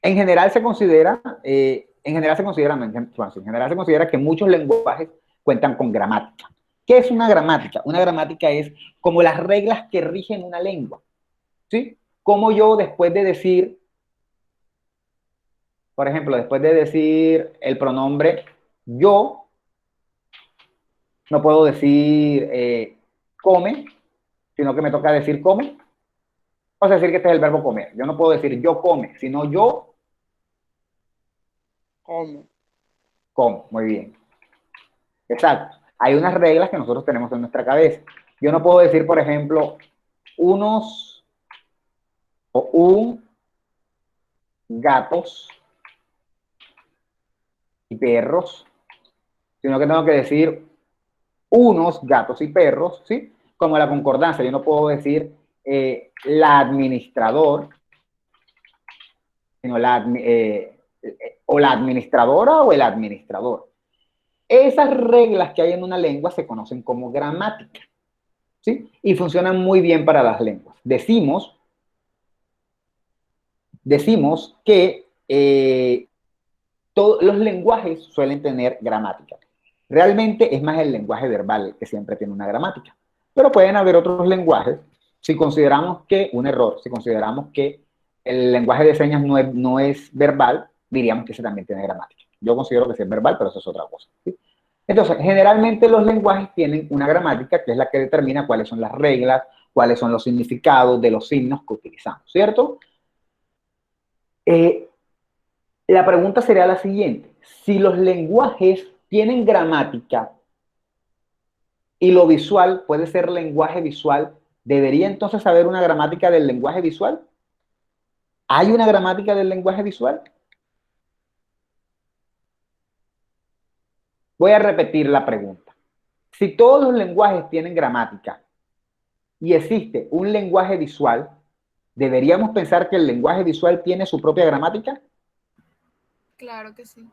general se considera, que muchos lenguajes cuentan con gramática. ¿Qué es una gramática? Una gramática es como las reglas que rigen una lengua, ¿sí? Como yo después de decir, por ejemplo, después de decir el pronombre yo, no puedo decir come, sino que me toca decir come. Vamos a decir que este es el verbo comer. Yo no puedo decir yo come, sino yo como. Muy bien. Exacto. Hay unas reglas que nosotros tenemos en nuestra cabeza. Yo no puedo decir, por ejemplo, unos o un gatos y perros, sino que tengo que decir unos gatos y perros, ¿sí? Como la concordancia. Yo no puedo decir la administrador, sino o la administradora o el administrador. Esas reglas que hay en una lengua se conocen como gramática, ¿sí? Y funcionan muy bien para las lenguas. Decimos que todos los lenguajes suelen tener gramática. Realmente es más el lenguaje verbal que siempre tiene una gramática. Pero pueden haber otros lenguajes, si consideramos que un error, si consideramos que el lenguaje de señas no es verbal, diríamos que ese también tiene gramática. Yo considero que sí es verbal, pero eso es otra cosa, ¿sí? Entonces, generalmente los lenguajes tienen una gramática que es la que determina cuáles son las reglas, cuáles son los significados de los signos que utilizamos, ¿cierto? La pregunta sería la siguiente. Si los lenguajes tienen gramática y lo visual puede ser lenguaje visual, ¿debería entonces haber una gramática del lenguaje visual? ¿Hay una gramática del lenguaje visual? Voy a repetir la pregunta. Si todos los lenguajes tienen gramática y existe un lenguaje visual, ¿deberíamos pensar que el lenguaje visual tiene su propia gramática? Claro que sí.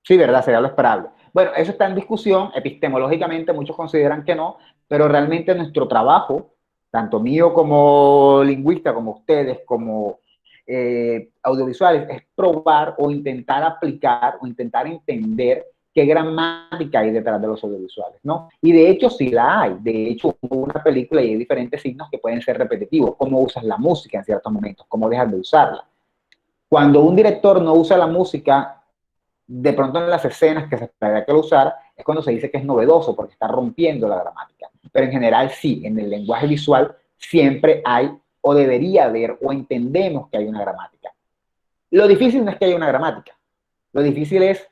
Sí, ¿verdad? Sería lo esperable. Bueno, eso está en discusión. Epistemológicamente muchos consideran que no, pero realmente nuestro trabajo, tanto mío como lingüista, como ustedes, como audiovisuales, es probar o intentar aplicar o intentar entender que qué gramática hay detrás de los audiovisuales, ¿no? Y de hecho sí la hay. De hecho, hubo una película y hay diferentes signos que pueden ser repetitivos. Cómo usas la música en ciertos momentos, cómo dejas de usarla. Cuando un director no usa la música, de pronto en las escenas que se esperaría que lo usara, es cuando se dice que es novedoso, porque está rompiendo la gramática. Pero en general sí, en el lenguaje visual siempre hay, o debería haber, o entendemos que hay una gramática. Lo difícil no es que haya una gramática. Lo difícil es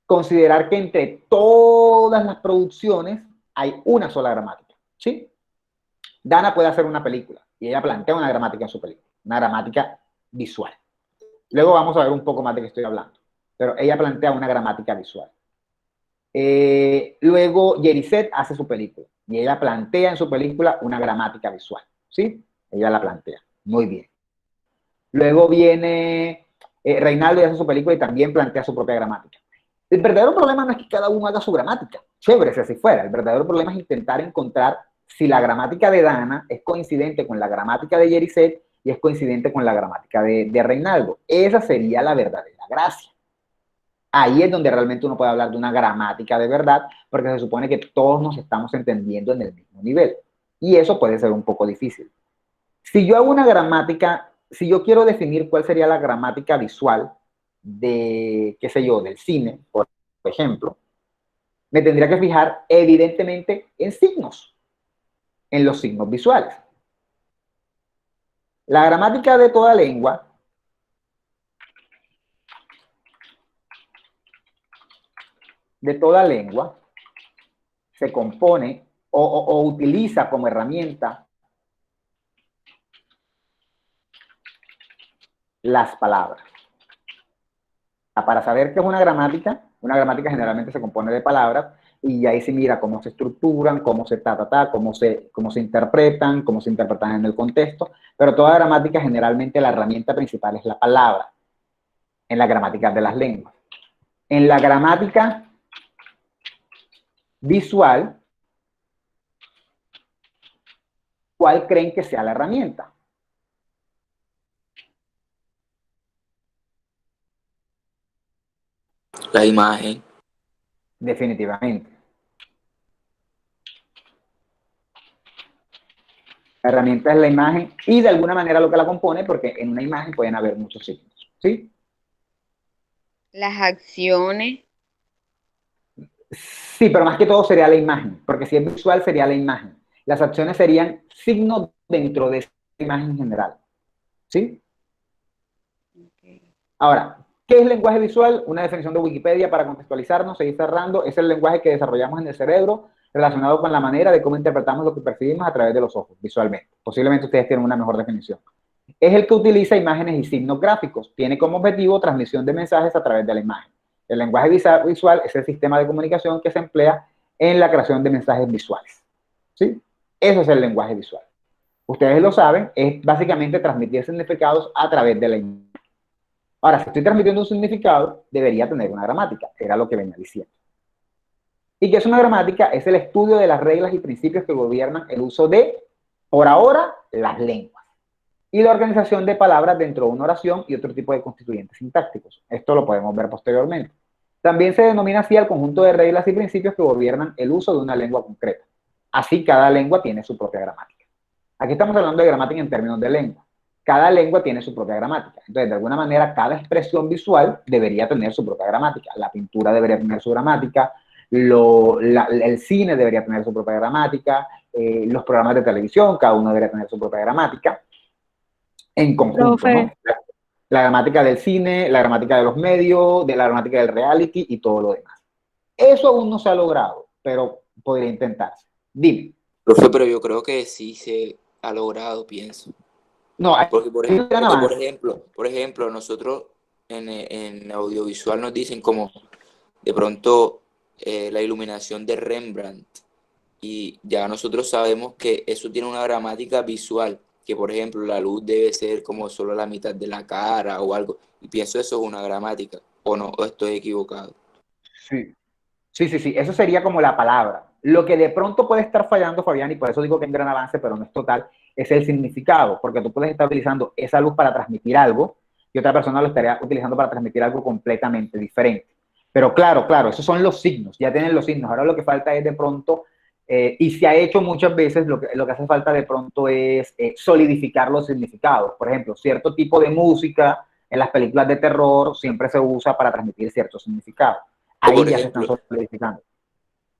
considerar que entre todas las producciones hay una sola gramática, ¿sí? Dana puede hacer una película y ella plantea una gramática en su película, una gramática visual. Luego vamos a ver un poco más de qué estoy hablando, pero ella plantea una gramática visual. Luego Yeriset hace su película y ella plantea en su película una gramática visual, ¿sí? Ella la plantea, muy bien. Luego viene Reinaldo y hace su película y también plantea su propia gramática. El verdadero problema no es que cada uno haga su gramática, chévere si así fuera. El verdadero problema es intentar encontrar si la gramática de Dana es coincidente con la gramática de Yeriset y es coincidente con la gramática de Reinaldo. Esa sería la verdadera gracia. Ahí es donde realmente uno puede hablar de una gramática de verdad, porque se supone que todos nos estamos entendiendo en el mismo nivel. Y eso puede ser un poco difícil. Si yo hago una gramática, si yo quiero definir cuál sería la gramática visual de, qué sé yo, del cine, por ejemplo, me tendría que fijar evidentemente en signos, en los signos visuales. La gramática de toda lengua se compone o utiliza como herramienta las palabras. Para saber qué es una gramática generalmente se compone de palabras y ahí se mira cómo se estructuran, cómo se cómo se interpretan en el contexto, pero toda gramática generalmente la herramienta principal es la palabra, en la gramática de las lenguas. En la gramática visual, ¿cuál creen que sea la herramienta? La imagen. Definitivamente. La herramienta es la imagen y de alguna manera lo que la compone, porque en una imagen pueden haber muchos signos, ¿sí? Las acciones. Sí, pero más que todo sería la imagen, porque si es visual sería la imagen. Las acciones serían signos dentro de esa imagen en general, ¿sí? Ahora, ¿qué es lenguaje visual? Una definición de Wikipedia para contextualizarnos, seguir cerrando, es el lenguaje que desarrollamos en el cerebro relacionado con la manera de cómo interpretamos lo que percibimos a través de los ojos, visualmente. Posiblemente ustedes tienen una mejor definición. Es el que utiliza imágenes y signos gráficos. Tiene como objetivo transmisión de mensajes a través de la imagen. El lenguaje visual es el sistema de comunicación que se emplea en la creación de mensajes visuales, ¿sí? Eso es el lenguaje visual. Ustedes lo saben, es básicamente transmitir significados a través de la imagen. Ahora, si estoy transmitiendo un significado, debería tener una gramática, era lo que venía diciendo. ¿Y qué es una gramática? Es el estudio de las reglas y principios que gobiernan el uso de, por ahora, las lenguas. Y la organización de palabras dentro de una oración y otro tipo de constituyentes sintácticos. Esto lo podemos ver posteriormente. También se denomina así al conjunto de reglas y principios que gobiernan el uso de una lengua concreta. Así, cada lengua tiene su propia gramática. Aquí estamos hablando de gramática en términos de lengua. Cada lengua tiene su propia gramática. Entonces, de alguna manera, cada expresión visual debería tener su propia gramática. La pintura debería tener su gramática, el cine debería tener su propia gramática, los programas de televisión, cada uno debería tener su propia gramática, en conjunto, ¿no? La gramática del cine, la gramática de los medios, de la gramática del reality y todo lo demás. Eso aún no se ha logrado, pero podría intentarse. Dime. Profe, pero yo creo que sí se ha logrado, pienso. No, porque por ejemplo, nosotros en audiovisual nos dicen como de pronto la iluminación de Rembrandt y ya nosotros sabemos que eso tiene una gramática visual, que por ejemplo la luz debe ser como solo la mitad de la cara o algo, y pienso eso es una gramática, o no, o estoy equivocado. Sí, eso sería como la palabra. Lo que de pronto puede estar fallando, Fabián, y por eso digo que hay un gran avance, pero no es total, es el significado, porque tú puedes estar utilizando esa luz para transmitir algo y otra persona lo estaría utilizando para transmitir algo completamente diferente. Pero claro, claro, esos son los signos, ya tienen los signos. Ahora lo que falta es de pronto, y se ha hecho muchas veces, lo que hace falta de pronto es solidificar los significados. Por ejemplo, cierto tipo de música en las películas de terror siempre se usa para transmitir ciertos significados. Ahí Por ya se están ejemplo, solidificando.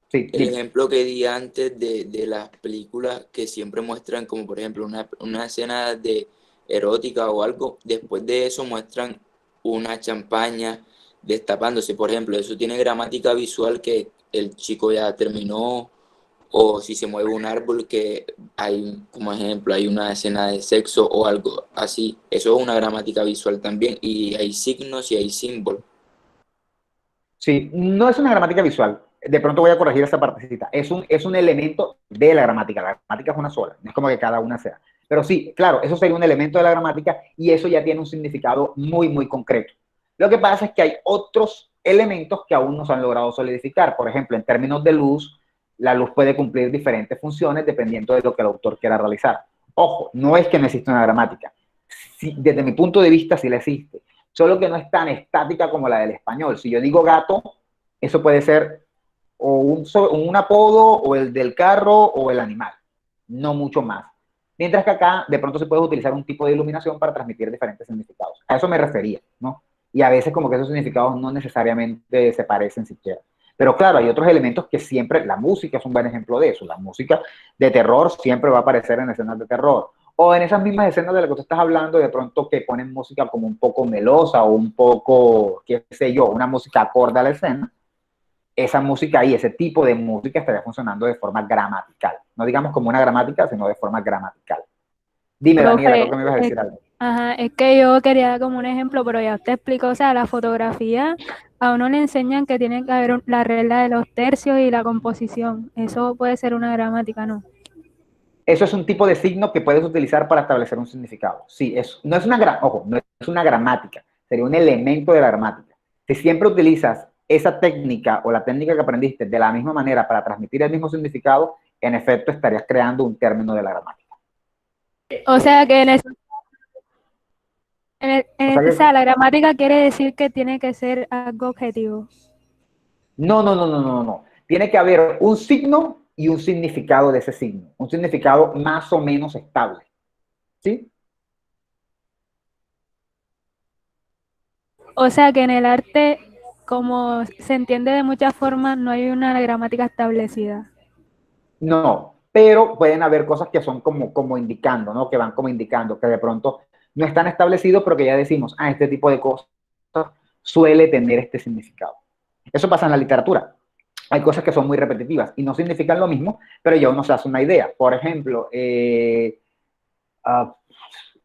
Sí, el dime. ejemplo que di antes de las películas que siempre muestran como por ejemplo una escena de erótica o algo, después de eso muestran una champaña destapándose, por ejemplo, eso tiene gramática visual que el chico ya terminó, o si se mueve un árbol que hay, como ejemplo, hay una escena de sexo o algo así, eso es una gramática visual también, y hay signos y hay símbolos. Sí, no es una gramática visual. De pronto voy a corregir esa partecita. Es un elemento de la gramática. La gramática es una sola. No es como que cada una sea. Pero sí, claro, eso sería un elemento de la gramática y eso ya tiene un significado muy, muy concreto. Lo que pasa es que hay otros elementos que aún no se han logrado solidificar. Por ejemplo, en términos de luz, la luz puede cumplir diferentes funciones dependiendo de lo que el autor quiera realizar. Ojo, no es que no exista una gramática. Sí, desde mi punto de vista sí la existe, solo que no es tan estática como la del español. Si yo digo gato, eso puede ser o un apodo o el del carro o el animal, no mucho más. Mientras que acá de pronto se puede utilizar un tipo de iluminación para transmitir diferentes significados. A eso me refería, ¿no? Y a veces como que esos significados no necesariamente se parecen siquiera. Pero claro, hay otros elementos que siempre, la música es un buen ejemplo de eso. La música de terror siempre va a aparecer en escenas de terror. O en esas mismas escenas de las que tú estás hablando, de pronto que ponen música como un poco melosa o un poco, qué sé yo, una música acorde a la escena. Esa música y ese tipo de música estaría funcionando de forma gramatical. No digamos como una gramática, sino de forma gramatical. Dime, Daniela, creo Profe, que me ibas a decir algo. ajá, es que yo quería dar como un ejemplo, pero ya usted explicó, o sea, la fotografía, a uno le enseñan que tiene que haber la regla de los tercios y la composición. Eso puede ser una gramática, ¿no? Eso es un tipo de signo que puedes utilizar para establecer un significado. Sí, no es una, ojo, no es una gramática, sería un elemento de la gramática. Si siempre utilizas esa técnica o la técnica que aprendiste de la misma manera para transmitir el mismo significado, en efecto estarías creando un término de la gramática. O sea que o sea, que, la gramática quiere decir que tiene que ser algo objetivo. no. Tiene que haber un signo y un significado de ese signo. Un significado más o menos estable. ¿Sí? O sea que en el arte, como se entiende de muchas formas, no hay una gramática establecida. No, pero pueden haber cosas que son como indicando, ¿no? Que van como indicando, que de pronto no están establecidos, pero que ya decimos, este tipo de cosas suele tener este significado. Eso pasa en la literatura. Hay cosas que son muy repetitivas y no significan lo mismo, pero ya uno se hace una idea. Por ejemplo,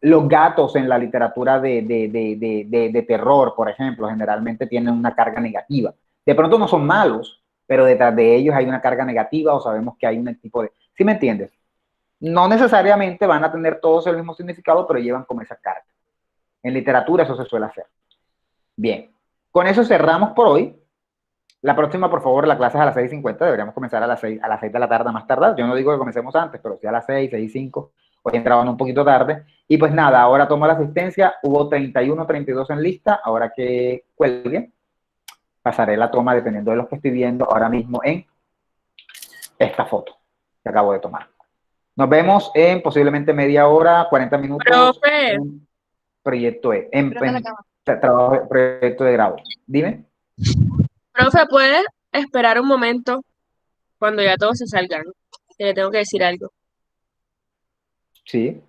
los gatos en la literatura de terror, por ejemplo, generalmente tienen una carga negativa. De pronto no son malos, pero detrás de ellos hay una carga negativa o sabemos que hay un tipo de... ¿Sí me entiendes? No necesariamente van a tener todos el mismo significado, pero llevan como esa carga. En literatura eso se suele hacer. Bien, con eso cerramos por hoy. La próxima, por favor, la clase es a las 6:50. Deberíamos comenzar a las 6 de la tarde más tarde. Yo no digo que comencemos antes, pero sí a las 6:05. Hoy entraban un poquito tarde. Y pues nada, ahora tomo la asistencia. Hubo 31, 32 en lista. Ahora que cuelgue, pasaré la toma dependiendo de los que estoy viendo ahora mismo en esta foto que acabo de tomar. Nos vemos en posiblemente media hora, 40 minutos. Profe. En proyecto E, en trabajo, proyecto de grado. Dime. Profe, ¿puedes esperar un momento cuando ya todos se salgan? Que le tengo que decir algo. Sí.